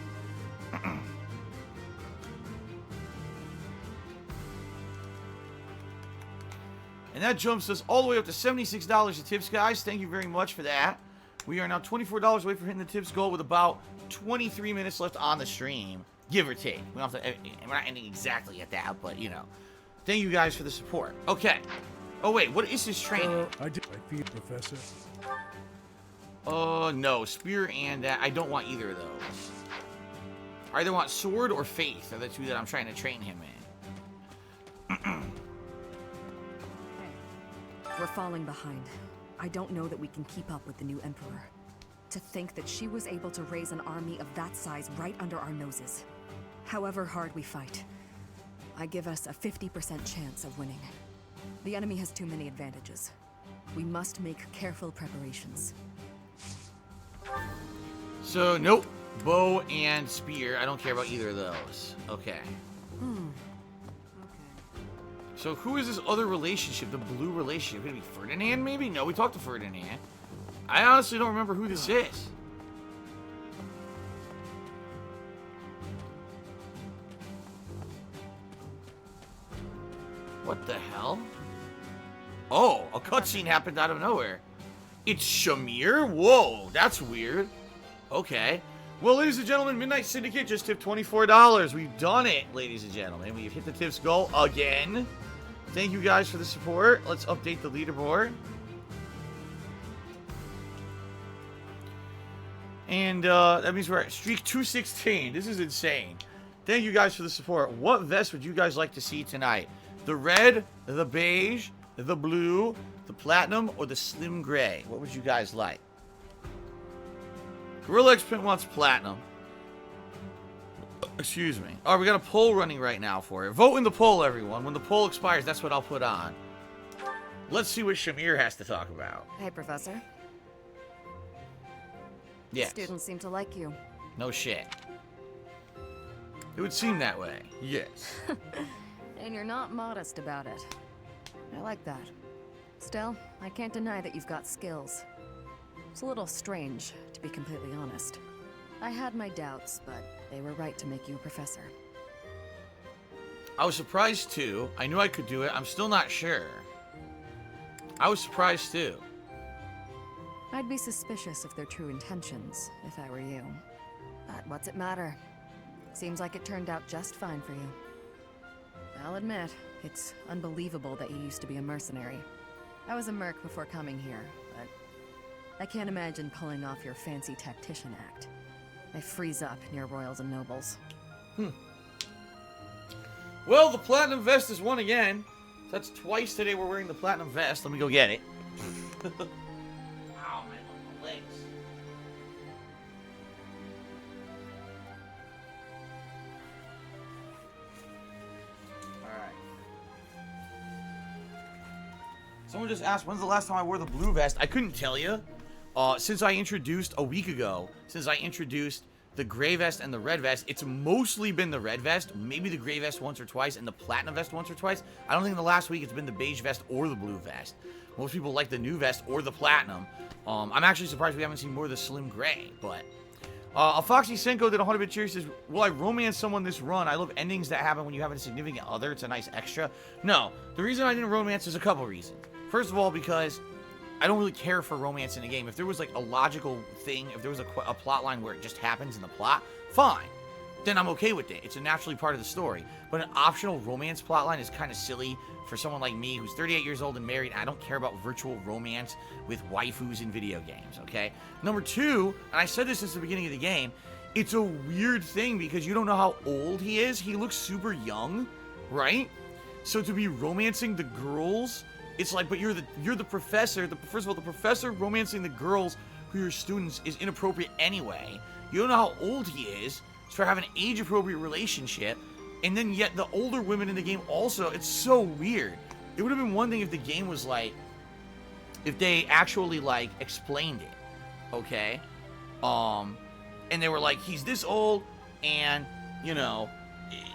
And that jumps us all the way up to $76 in tips, guys. Thank you very much for that. We are now $24 away from hitting the tips goal with about 23 minutes left on the stream, give or take. We don't have to, we're not ending exactly at that, but, you know. Thank you guys for the support. Okay. Oh, wait. What is this training? I feel, Professor. No. Spear and that. I don't want either of those. I either want Sword or Faith are the two that I'm trying to train him in. We're falling behind. I don't know that we can keep up with the new Emperor. To think that she was able to raise an army of that size right under our noses. However hard we fight, I give us a 50% chance of winning. The enemy has too many advantages. We must make careful preparations. So, nope. Bow and Spear. I don't care about either of those. Okay. So who is this other relationship, the blue relationship? Could it be Ferdinand, maybe? No, we talked to Ferdinand. I honestly don't remember who this is. What the hell? Oh, a cutscene happened out of nowhere. It's Shamir? Whoa, that's weird. Okay. Well, ladies and gentlemen, Midnight Syndicate just tipped $24. We've done it, ladies and gentlemen. We've hit the tips goal again. Thank you guys for the support. Let's update the leaderboard. And that means we're at streak 216. This is insane. Thank you guys for the support. What vest would you guys like to see tonight? The red, the beige, the blue, the platinum, or the slim gray? What would you guys like? Gorilla X Print wants platinum. Excuse me. All right, we got a poll running right now for it. Vote in the poll, everyone. When the poll expires, that's what I'll put on. Let's see what Shamir has to talk about. Hey, Professor. Yes. Students seem to like you. No shit. It would seem that way. Yes. And you're not modest about it. I like that. Still, I can't deny that you've got skills. It's a little strange, to be completely honest. I had my doubts, but they were right to make you a professor. I was surprised too. I knew I could do it. I'm still not sure. I was surprised too. I'd be suspicious of their true intentions, if I were you. But what's it matter? Seems like it turned out just fine for you. I'll admit, it's unbelievable that you used to be a mercenary. I was a merc before coming here, but I can't imagine pulling off your fancy tactician act. I freeze up near royals and nobles. Well, the platinum vest is won again. That's twice today we're wearing the platinum vest. Let me go get it. Ow, man, my legs. Alright. Someone just asked, when's the last time I wore the blue vest? I couldn't tell you. Since I introduced a week ago, since I introduced the gray vest and the red vest, it's mostly been the red vest, maybe the gray vest once or twice, and the platinum vest once or twice. I don't think in the last week it's been the beige vest or the blue vest. Most people like the new vest or the platinum. I'm actually surprised we haven't seen more of the slim gray, but... Foxy Senko did 100-bit cheer. Says, will I romance someone this run? I love endings that happen when you have a significant other. It's a nice extra. No, the reason I didn't romance is a couple reasons. First of all, because I don't really care for romance in a game. If there was like a logical thing, if there was a plot line where it just happens in the plot, fine. Then I'm okay with it. It's a naturally part of the story. But an optional romance plotline is kind of silly for someone like me who's 38 years old and married. I don't care about virtual romance with waifus in video games, okay? Number two, and I said this since the beginning of the game, it's a weird thing because you don't know how old he is. He looks super young, right? So to be romancing the girls, it's like, but you're the professor. First of all, the professor romancing the girls who are your students is inappropriate anyway. You don't know how old he is. So have an age-appropriate relationship, and then yet the older women in the game also, it's so weird. It would have been one thing if the game was like, if they actually like explained it, okay? And they were like, he's this old, and you know,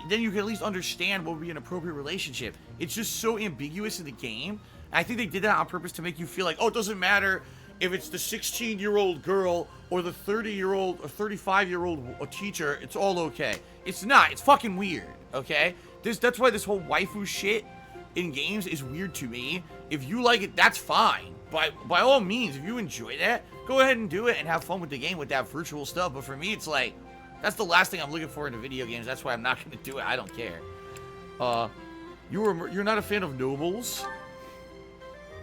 then you can at least understand what would be an appropriate relationship. It's just so ambiguous in the game. And I think they did that on purpose to make you feel like, oh, it doesn't matter if it's the 16-year-old girl or the 30-year-old or 35-year-old teacher, it's all okay. It's not. It's fucking weird, okay? That's why this whole waifu shit in games is weird to me. If you like it, that's fine. By all means, if you enjoy that, go ahead and do it and have fun with the game with that virtual stuff. But for me, it's like, that's the last thing I'm looking for in the video games. That's why I'm not going to do it. I don't care. You're not a fan of nobles?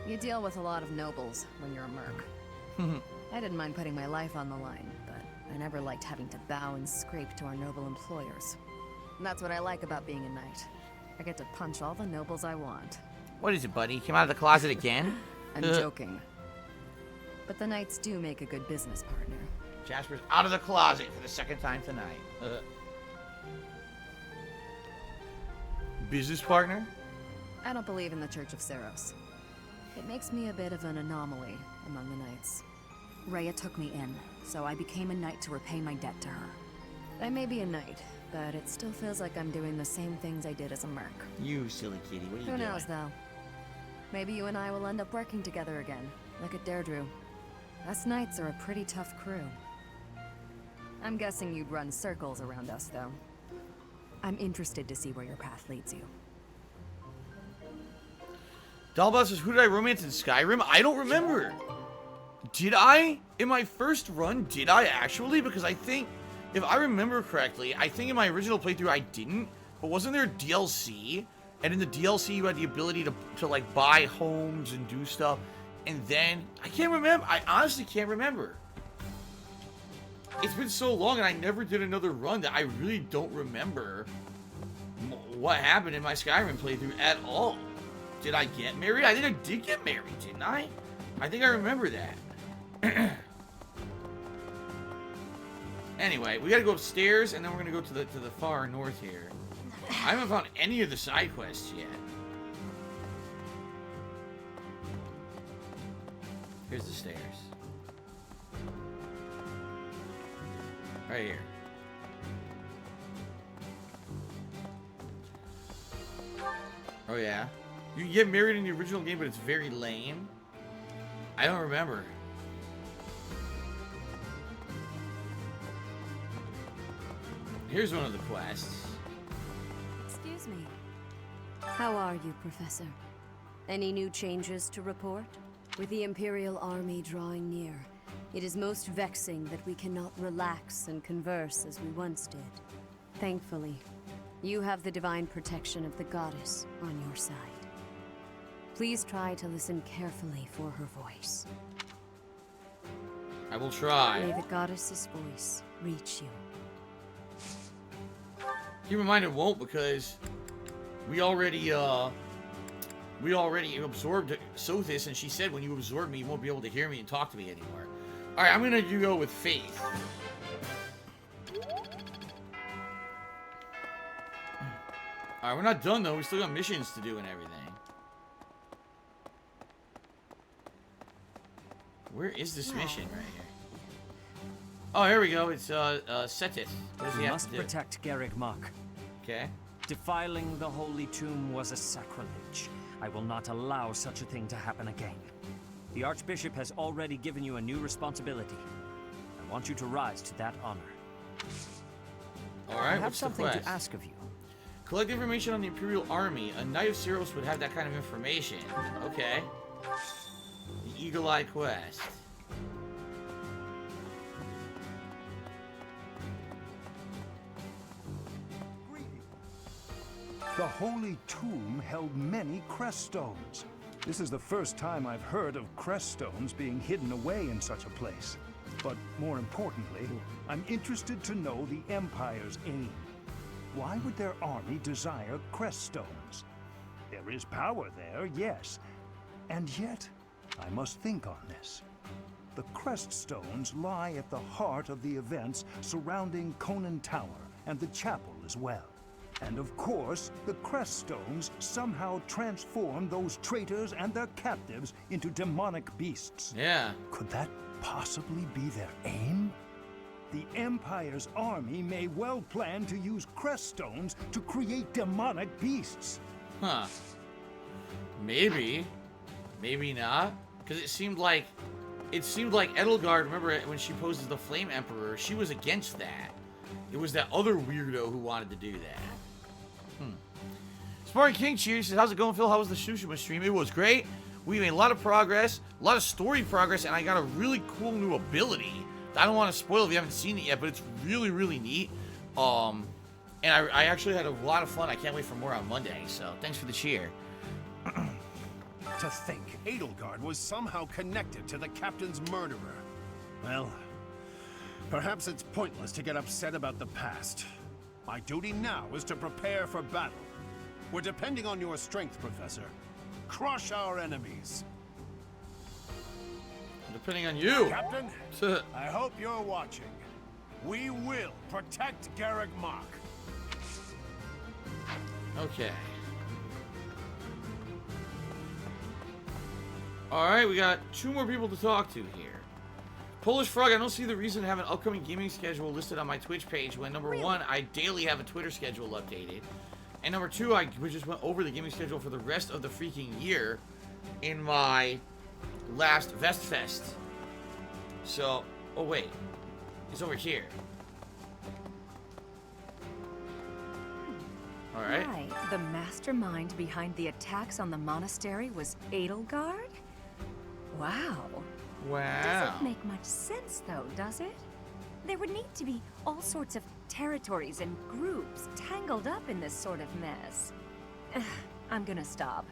You deal with a lot of nobles when you're a merc. I didn't mind putting my life on the line, but I never liked having to bow and scrape to our noble employers. And that's what I like about being a knight. I get to punch all the nobles I want. What is it, buddy? Came out of the closet again? I'm joking. But the knights do make a good business partner. Jasper's out of the closet for the second time tonight. Business partner? I don't believe in the Church of Seros. It makes me a bit of an anomaly among the knights. Rhea took me in, so I became a knight to repay my debt to her. I may be a knight, but it still feels like I'm doing the same things I did as a merc. You silly kitty, what are you doing? Who knows, though? Maybe you and I will end up working together again, like at Deirdre. Us knights are a pretty tough crew. I'm guessing you'd run circles around us, though. I'm interested to see where your path leads you. Dollboss says, who did I romance in Skyrim? I don't remember. Did I? In my first run, did I actually? Because I think, if I remember correctly, I think in my original playthrough I didn't. But wasn't there DLC And in the DLC, you had the ability to like buy homes and do stuff. And then I can't remember. I honestly can't remember. It's been so long, and I never did another run that I really don't remember what happened in my Skyrim playthrough at all. Did I get married? I think I did get married, didn't I? I think I remember that. Anyway, we gotta go upstairs, and then we're gonna go to the far north here. I haven't found any of the side quests yet. Here's the stairs. Right here. Oh yeah. You can get married in the original game, but it's very lame. I don't remember. Here's one of the quests. Excuse me. How are you, Professor? Any new changes to report? With the Imperial Army drawing near, it is most vexing that we cannot relax and converse as we once did. Thankfully, you have the divine protection of the goddess on your side. Please try to listen carefully for her voice. I will try. May the goddess's voice reach you. Keep in mind it won't, because we already absorbed Sothis, and she said when you absorb me, you won't be able to hear me and talk to me anymore. All right, I'm gonna go with Faith. All right, we're not done though. We still got missions to do and everything. Where is this mission right here? Oh, here we go. It's Setith. What does he We have must to do? protect Garreg Mach. Okay. Defiling the holy tomb was a sacrilege. I will not allow such a thing to happen again. The Archbishop has already given you a new responsibility. I want you to rise to that honor. All right, I have what's the something quest? to ask of you. Collect information on the Imperial Army. A Knight of Syros would have that kind of information. Okay. The Eagle Eye quest. The Holy Tomb held many crest stones. This is the first time I've heard of crest stones being hidden away in such a place. But more importantly, I'm interested to know the Empire's aim. Why would their army desire crest stones? There is power there, yes. And yet, I must think on this. The crest stones lie at the heart of the events surrounding Conan Tower and the chapel as well. And of course, the crest stones somehow transform those traitors and their captives into demonic beasts. Yeah. Could that possibly be their aim? The Empire's army may well plan to use crest stones to create demonic beasts. Huh. Maybe. Maybe not. Because it seemed like Edelgard, remember when she posed as the Flame Emperor, she was against that. It was that other weirdo who wanted to do that. Spartan King cheers. Says, how's it going, Phil? How was the Tsushima stream? It was great. We made a lot of progress, a lot of story progress, and I got a really cool new ability. I don't want to spoil if you haven't seen it yet, but it's really, really neat. And I actually had a lot of fun. I can't wait for more on Monday, so thanks for the cheer. To think Edelgard was somehow connected to the captain's murderer. Well, perhaps it's pointless to get upset about the past. My duty now is to prepare for battle. We're depending on your strength, Professor. Crush our enemies. Depending on you. Captain, I hope you're watching. We will protect Garreg Mach. Okay. Alright, we got 2 more people to talk to here. Polish Frog, I don't see the reason to have an upcoming gaming schedule listed on my Twitch page when, number 1, I daily have a Twitter schedule updated. And number 2, we just went over the gaming schedule for the rest of the freaking year in my last Vestfest. So, oh wait, it's over here. Alright. Right. The mastermind behind the attacks on the monastery was Edelgard? Wow. Wow. Doesn't make much sense though, does it? There would need to be all sorts of territories and groups tangled up in this sort of mess. I'm gonna stop.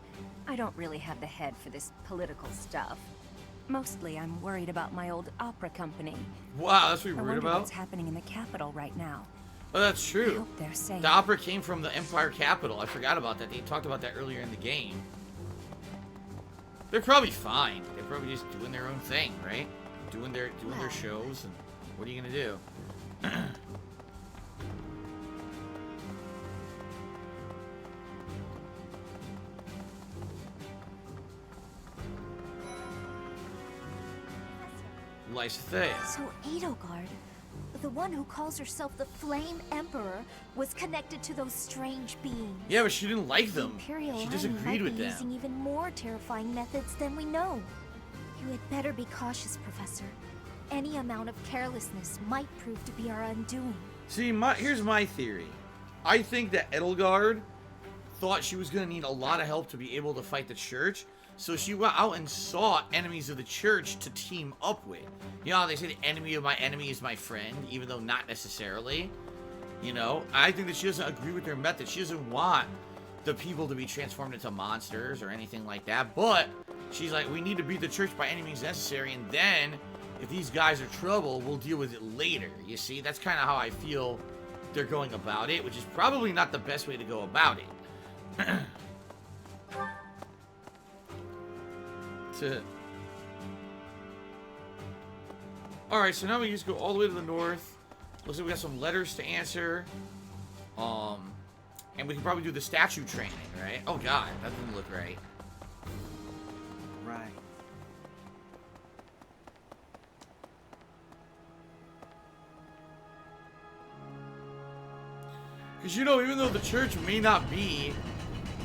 I don't really have the head for this political stuff. Mostly, I'm worried about my old opera company. Wow, that's what you're I worried wonder about? what's happening in the capital right now. Oh, that's true. I hope they're safe. The opera came from the Empire capital. I forgot about that. They talked about that earlier in the game. They're probably fine. They're probably just doing their own thing, right? Doing their shows, and what are you gonna do? Lysathea. So Edelgard, the one who calls herself the Flame Emperor, was connected to those strange beings. Yeah, but she didn't like The them. Imperial She Army disagreed might with be them. using even more terrifying methods than we know. You had better be cautious, Professor. Any amount of carelessness might prove to be our undoing. See, here's my theory. I think that Edelgard thought she was going to need a lot of help to be able to fight the church, so she went out and sought enemies of the church to team up with. You know how they say the enemy of my enemy is my friend, even though not necessarily? You know, I think that she doesn't agree with their method. She doesn't want the people to be transformed into monsters or anything like that, but she's like, we need to beat the church by any means necessary, and then if these guys are trouble, we'll deal with it later. You see, that's kind of how I feel they're going about it, which is probably not the best way to go about it. Alright, so now we just go all the way to the north. Looks like we got some letters to answer. And we can probably do the statue training, right? Oh god, that didn't look right. Right. Because, you know, even though the church may not be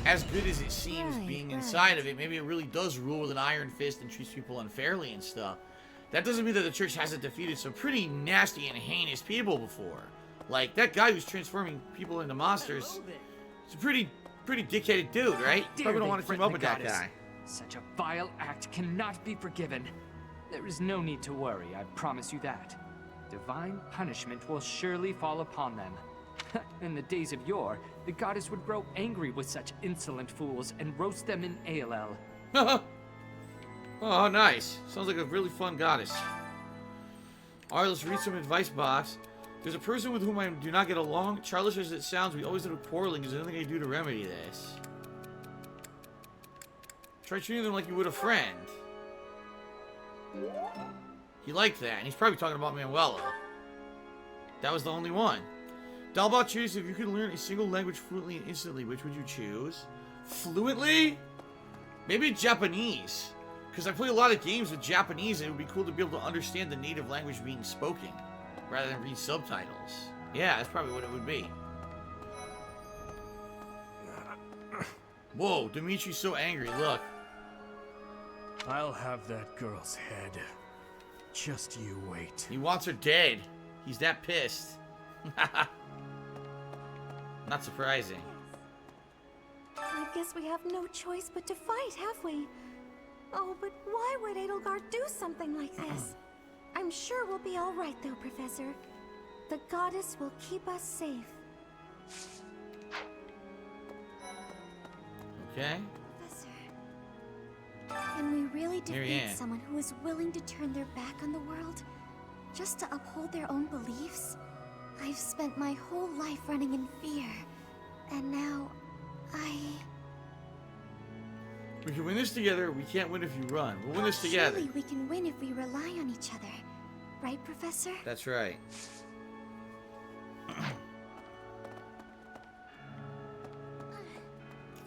as good as it seems being inside of it, maybe it really does rule with an iron fist and treats people unfairly and stuff. That doesn't mean that the church hasn't defeated some pretty nasty and heinous people before. Like, that guy who's transforming people into monsters, he's a pretty dickheaded dude, right? Probably don't want to team up with that guy. Such a vile act cannot be forgiven. There is no need to worry, I promise you that. Divine punishment will surely fall upon them. In the days of yore, the goddess would grow angry with such insolent fools and roast them in ALL. Oh, nice. Sounds like a really fun goddess. Alright, let's read some advice box. There's a person with whom I do not get along. Childish as it sounds, we always end up quarreling. Is there anything I can do to remedy this? Try treating them like you would a friend. He liked that, and he's probably talking about Manuela. That was the only one. Dalbot choose if you could learn a single language fluently and instantly, which would you choose? Fluently? Maybe Japanese. Because I play a lot of games with Japanese, and it would be cool to be able to understand the native language being spoken, rather than read subtitles. Yeah, that's probably what it would be. Whoa, Dimitri's so angry, look. I'll have that girl's head. Just you wait. He wants her dead. He's that pissed. Not surprising. I guess we have no choice but to fight, have we? Oh, but why would Edelgard do something like this? I'm sure we'll be all right, though, Professor. The goddess will keep us safe. Okay. Professor, can we really defeat Marianne. someone who is willing to turn their back on the world just to uphold their own beliefs? I've spent my whole life running in fear, and now We can win this together. We can't win if you run. We'll win this together. Surely we can win if we rely on each other. Right, Professor? That's right.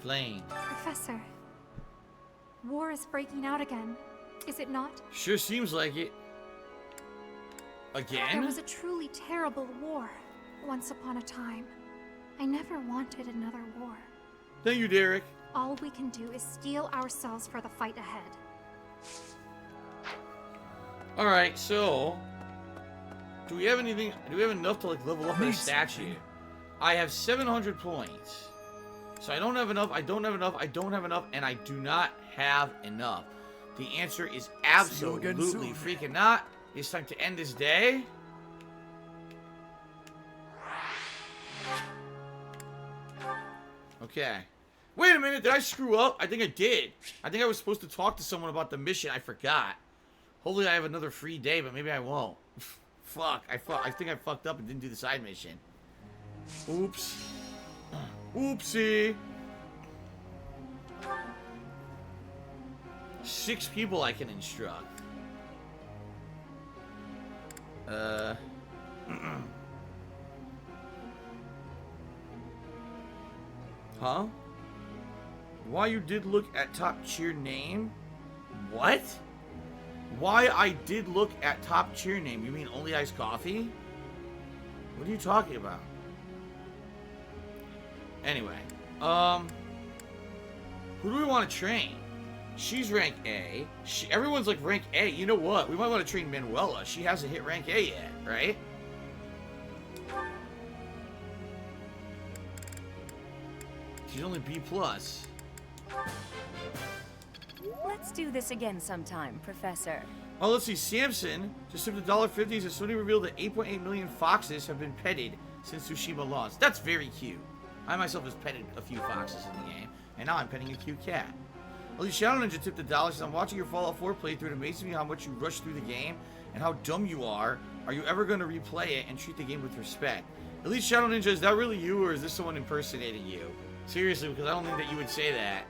Flame. Professor, war is breaking out again, is it not? Sure seems like it. There Again? was a truly terrible war once upon a time. I never wanted another war. Thank you, Derek. All we can do is steel ourselves for the fight ahead. Alright, so do we have anything? Do we have enough to like level up our statue? I have 700 points. So I don't have enough, I don't have enough, I don't have enough, and I do not have enough. The answer is absolutely freaking not. It's time to end this day. Okay. Wait a minute, did I screw up? I think I did. I think I was supposed to talk to someone about the mission. I forgot. Hopefully I have another free day, but maybe I won't. Fuck, I think I fucked up and didn't do the side mission. Oops. Oopsie. 6 people I can instruct. Huh? Why you did look at top cheer name? What? Why I did look at top cheer name? You mean only iced coffee? What are you talking about? Anyway, who do we want to train? She's rank A. Everyone's like rank A. You know what? We might want to train Manuela. She hasn't hit rank A yet, right? She's only B+. Let's do this again sometime, Professor. Oh, let's see. Samson just tipped $1.50 as Sony revealed that 8.8 million foxes have been petted since Tsushima launched. That's very cute. I myself has petted a few foxes in the game, and now I'm petting a cute cat. At least Shadow Ninja tipped $1 says, I'm watching your Fallout 4 playthrough. It amazes me how much you rush through the game and how dumb you are. Are you ever going to replay it and treat the game with respect? At least Shadow Ninja, is that really you, or is this someone impersonating you? Seriously, because I don't think that you would say that.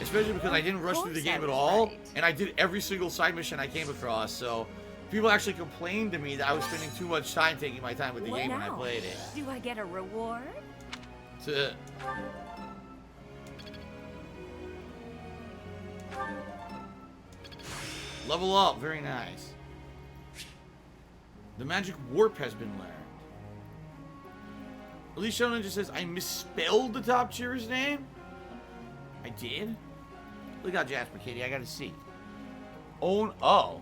Especially because I didn't rush through the game at all, and I did every single side mission I came across, so people actually complained to me that I was spending too much time taking my time with the game when I played it. Do I get a reward? Level up, very nice. The magic warp has been learned. At least Shadow Ninja says I misspelled the top cheer's name. I did? Look out, Jasper Kitty, I gotta see. Onst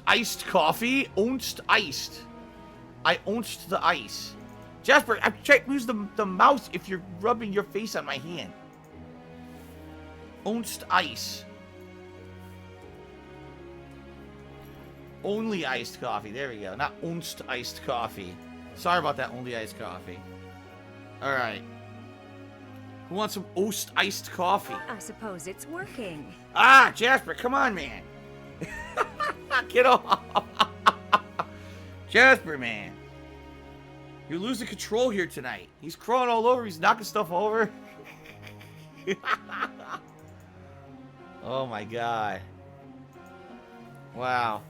iced coffee? Onst iced. I onst the ice. Jasper, I'm trying to lose the mouse if you're rubbing your face on my hand. Onst ice. Only iced coffee. There we go. Not onst iced coffee. Sorry about that, only iced coffee. Alright. Who wants some Oast iced coffee? I suppose it's working. Ah, Jasper, come on, man. Get off. Jasper, man. You're losing control here tonight. He's crawling all over. He's knocking stuff over. Oh, my God. Wow.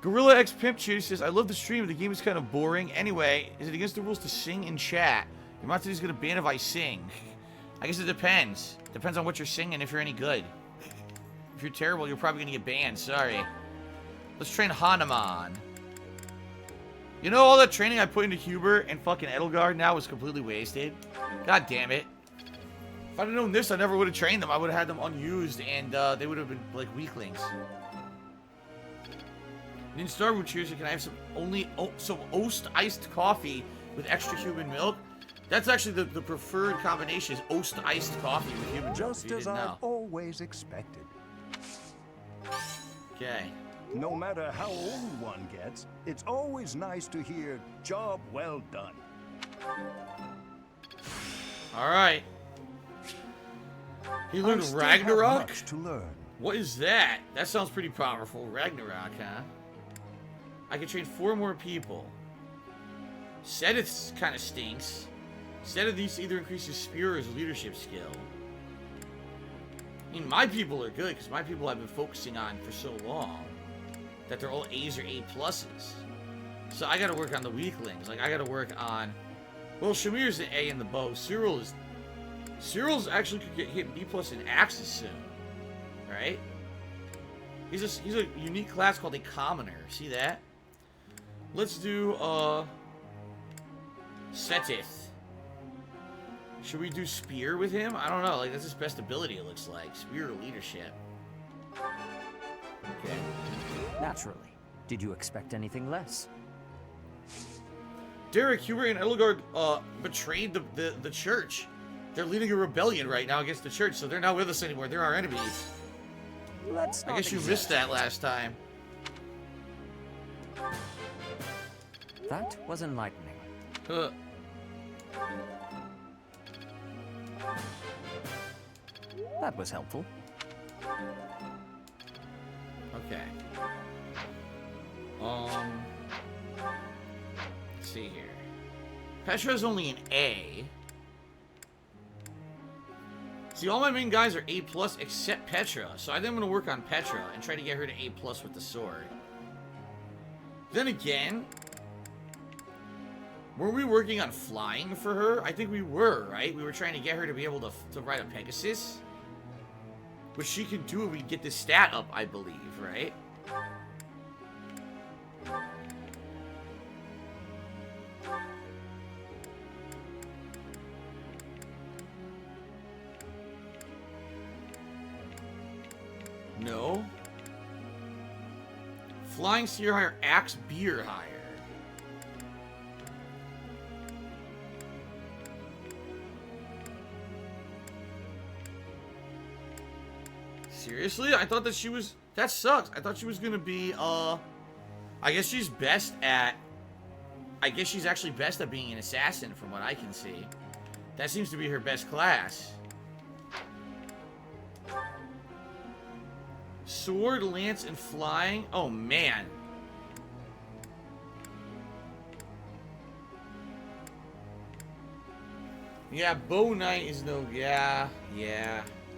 Gorilla X Pimp Cheer says, I love the stream, but the game is kind of boring. Anyway, is it against the rules to sing in chat? Your Monster is going to ban if I sing. I guess it depends. Depends on what you're singing, if you're any good. If you're terrible, you're probably going to get banned. Sorry. Let's train Hanuman. You know, all that training I put into Hubert and fucking Edelgard now was completely wasted. God damn it. If I'd have known this, I never would have trained them. I would have had them unused, and they would have been, like, weaklings. In Starwood Cheers, can I have some Oast iced coffee with extra human milk? That's actually the preferred combination is Oast iced coffee with human milk. Just as I've always expected. Okay. No matter how old one gets, it's always nice to hear, job well done. Alright. He learned Ragnarok? Much to learn. What is that? That sounds pretty powerful. Ragnarok, huh? I can train 4 more people. Sedith kind of stinks. Sedith needs to either increase his spear or his leadership skill. I mean, my people are good, because my people I've been focusing on for so long that they're all A's or A+. So I gotta work on the weaklings. Like, I gotta work on... Well, Shamir's an A in the bow. Cyril's actually could get hit B+ in axes soon. Right? He's a unique class called a commoner. See that? Let's do, Setith. Should we do Spear with him? I don't know. Like, that's his best ability, it looks like. Spear or leadership. Okay. Naturally. Did you expect anything less? Derek, Hubert, and Edelgard, betrayed the church. They're leading a rebellion right now against the church, so they're not with us anymore. They're our enemies. I guess you missed that last time. That was enlightening. That was helpful. Okay. Let's see here. Petra's only an A. See, all my main guys are A+ except Petra, so I think I'm going to work on Petra and try to get her to A+ with the sword. Then again, were we working on flying for her? I think we were, right? We were trying to get her to be able to ride a Pegasus. Which she can do if we get this stat up, I believe, right? No. Flying C or higher, axe B or higher. Seriously? I thought that she was... That sucks. I thought she was gonna be, I guess she's best at... I guess she's actually best at being an assassin, from what I can see. That seems to be her best class. Sword, lance, and flying? Oh, man. Yeah, bow knight is no... Yeah.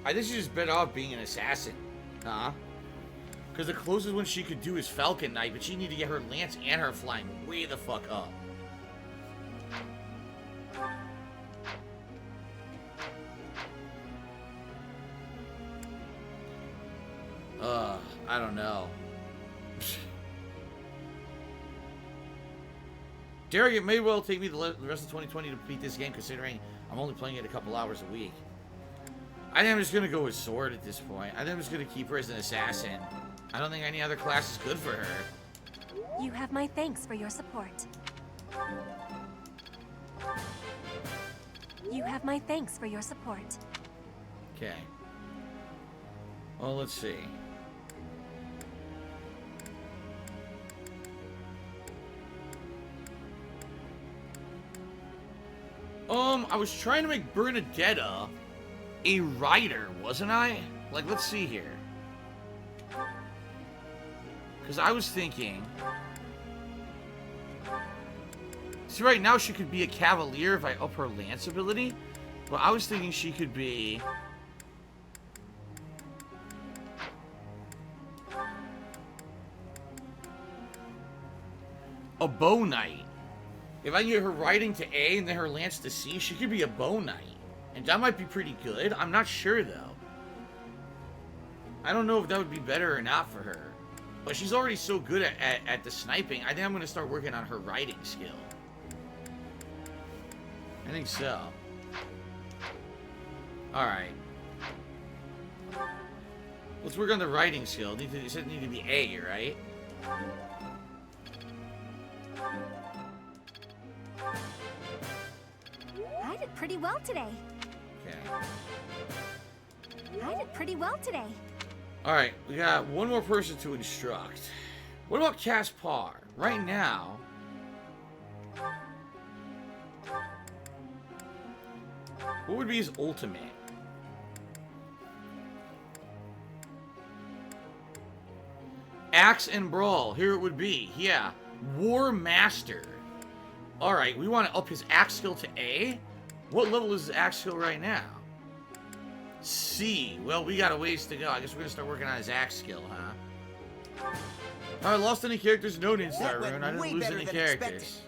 I think she's just better off being an assassin. Huh? Because the closest one she could do is Falcon Knight, but she need to get her lance and her flying way the fuck up. I don't know. Derek, it may well take me the rest of 2020 to beat this game, considering I'm only playing it a couple hours a week. I think I'm just going to go with sword at this point. I think I'm just going to keep her as an assassin. I don't think any other class is good for her. You have my thanks for your support. You have my thanks for your support. Okay. Well, let's see. I was trying to make Bernadetta a rider, wasn't I? Like, let's see here. Because I was thinking... See, right now she could be a cavalier if I up her lance ability. But I was thinking she could be... a bow knight. If I can get her riding to A and then her lance to C, she could be a bow knight. And that might be pretty good. I'm not sure, though. I don't know if that would be better or not for her. But she's already so good at the sniping, I think I'm going to start working on her riding skill. I think so. Alright. Let's work on the riding skill. You said it needed to be A, right? I did pretty well today. Okay. I did pretty well today. Alright, we got one more person to instruct. What about Caspar? Right now... what would be his ultimate? Axe and Brawl. Here it would be. Yeah. War Master. Alright, we want to up his axe skill to A. What level is his axe skill right now? C. Well, we got a ways to go. I guess we're going to start working on his axe skill, huh? Alright, lost any characters? No, didn't start, Rune. I didn't lose any characters.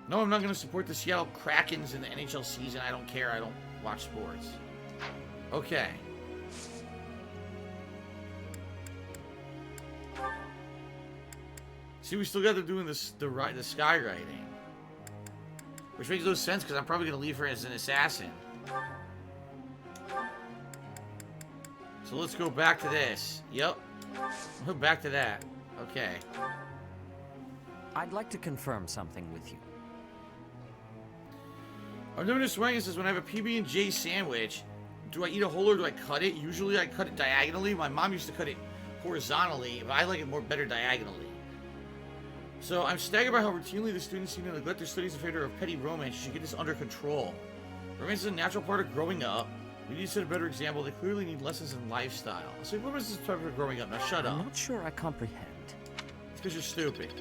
No, I'm not going to support the Seattle Krakens in the NHL season. I don't care. I don't watch sports. Okay. See, we still got to doing the skywriting. Which makes no sense, because I'm probably going to leave her as an assassin. So let's go back to this. Yep. We'll go back to that. Okay. I'd like to confirm something with you. I'm doing this right. It says, when I have a PB&J sandwich, do I eat a whole or do I cut it? Usually I cut it diagonally. My mom used to cut it horizontally, but I like it better diagonally. So, I'm staggered by how routinely the students seem to neglect their studies in favor of petty romance. You should get this under control. Romance is a natural part of growing up. We need to set a better example. They clearly need lessons in lifestyle. So, what is this part of growing up? Now, shut up. I'm not sure I comprehend. It's because you're stupid.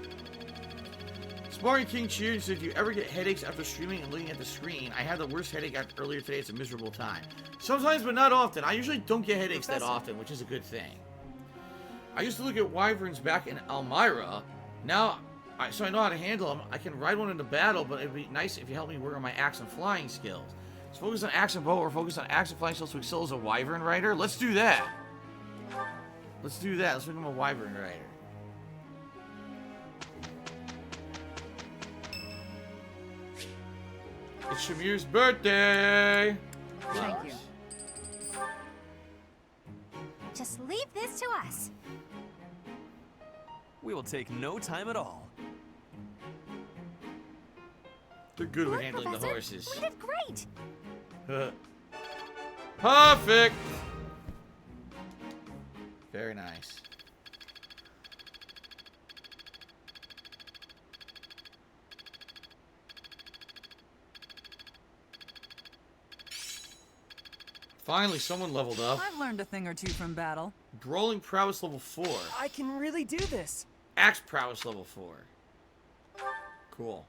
Sparring King cheered and said, do you ever get headaches after streaming and looking at the screen? I had the worst headache earlier today. It's a miserable time. Sometimes, but not often. I usually don't get headaches that often, which is a good thing. I used to look at wyverns back in Elmira. Now, so I know how to handle them. I can ride one into battle, but it'd be nice if you help me work on my axe and flying skills. Let's focus on axe and bow, or focus on axe and flying skills to excel as a wyvern rider. Let's do that. Let's do that. Let's become a wyvern rider. It's Shamir's birthday. Thank you. Just leave this to us. We will take no time at all. They're good with handling the horses. We did great. Perfect. Very nice. Finally, someone leveled up. I've learned a thing or two from battle. Brawling prowess level 4. I can really do this. Axe prowess level 4. Cool.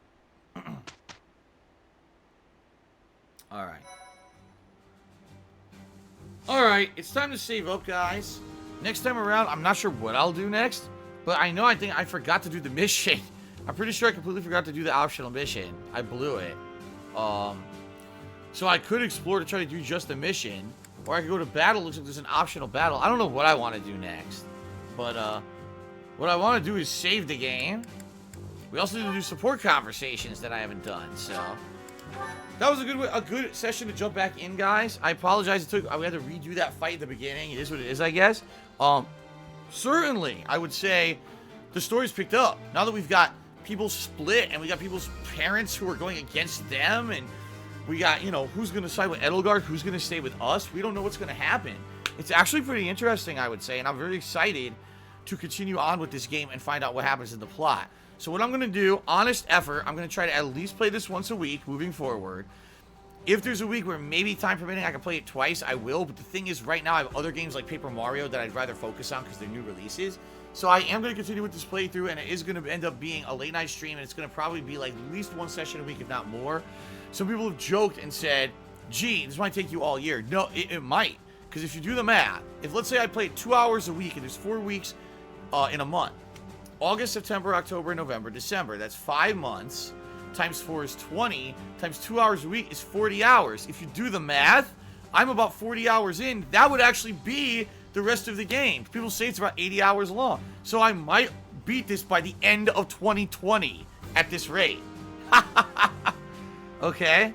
Alright. Alright, it's time to save up, guys. Next time around, I'm not sure what I'll do next, but I think I forgot to do the mission. I'm pretty sure I completely forgot to do the optional mission. I blew it. So I could explore to try to do just the mission, or I could go to battle. Looks like there's an optional battle. I don't know what I want to do next, but what I want to do is save the game. We also need to do support conversations that I haven't done. So that was a good session to jump back in, guys. I apologize. We had to redo that fight at the beginning. It is what it is, I guess. Certainly, I would say the story's picked up now that we've got people split and we got people's parents who are going against them, and we got, you know, who's going to side with Edelgard, who's going to stay with us. We don't know what's going to happen. It's actually pretty interesting, I would say, and I'm very excited to continue on with this game and find out what happens in the plot. So what I'm going to do, honest effort, I'm going to try to at least play this once a week moving forward. If there's a week where maybe time permitting I can play it twice, I will. But the thing is, right now I have other games like Paper Mario that I'd rather focus on because they're new releases. So I am going to continue with this playthrough, and it is going to end up being a late night stream, and it's going to probably be like at least one session a week, if not more. Some people have joked and said, gee, this might take you all year. No, it might. Because if you do the math, if let's say I played 2 hours a week, and there's 4 weeks in a month. August, September, October, November, December. That's 5 months. Times 4 is 20. Times 2 hours a week is 40 hours. If you do the math, I'm about 40 hours in. That would actually be the rest of the game. People say it's about 80 hours long. So I might beat this by the end of 2020 at this rate. Okay?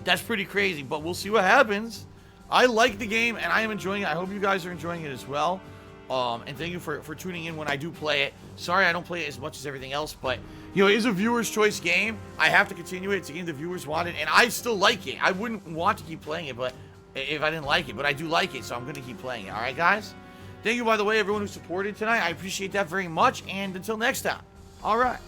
That's pretty crazy, but we'll see what happens. I like the game, and I am enjoying it. I hope you guys are enjoying it as well. And thank you for tuning in when I do play it. Sorry I don't play it as much as everything else, but, you know, it is a viewer's choice game. I have to continue it. It's a game the viewers wanted, and I still like it. I wouldn't want to keep playing it, but if I didn't like it, but I do like it, so I'm going to keep playing it. All right, guys? Thank you, by the way, everyone who supported tonight. I appreciate that very much, and until next time. All right.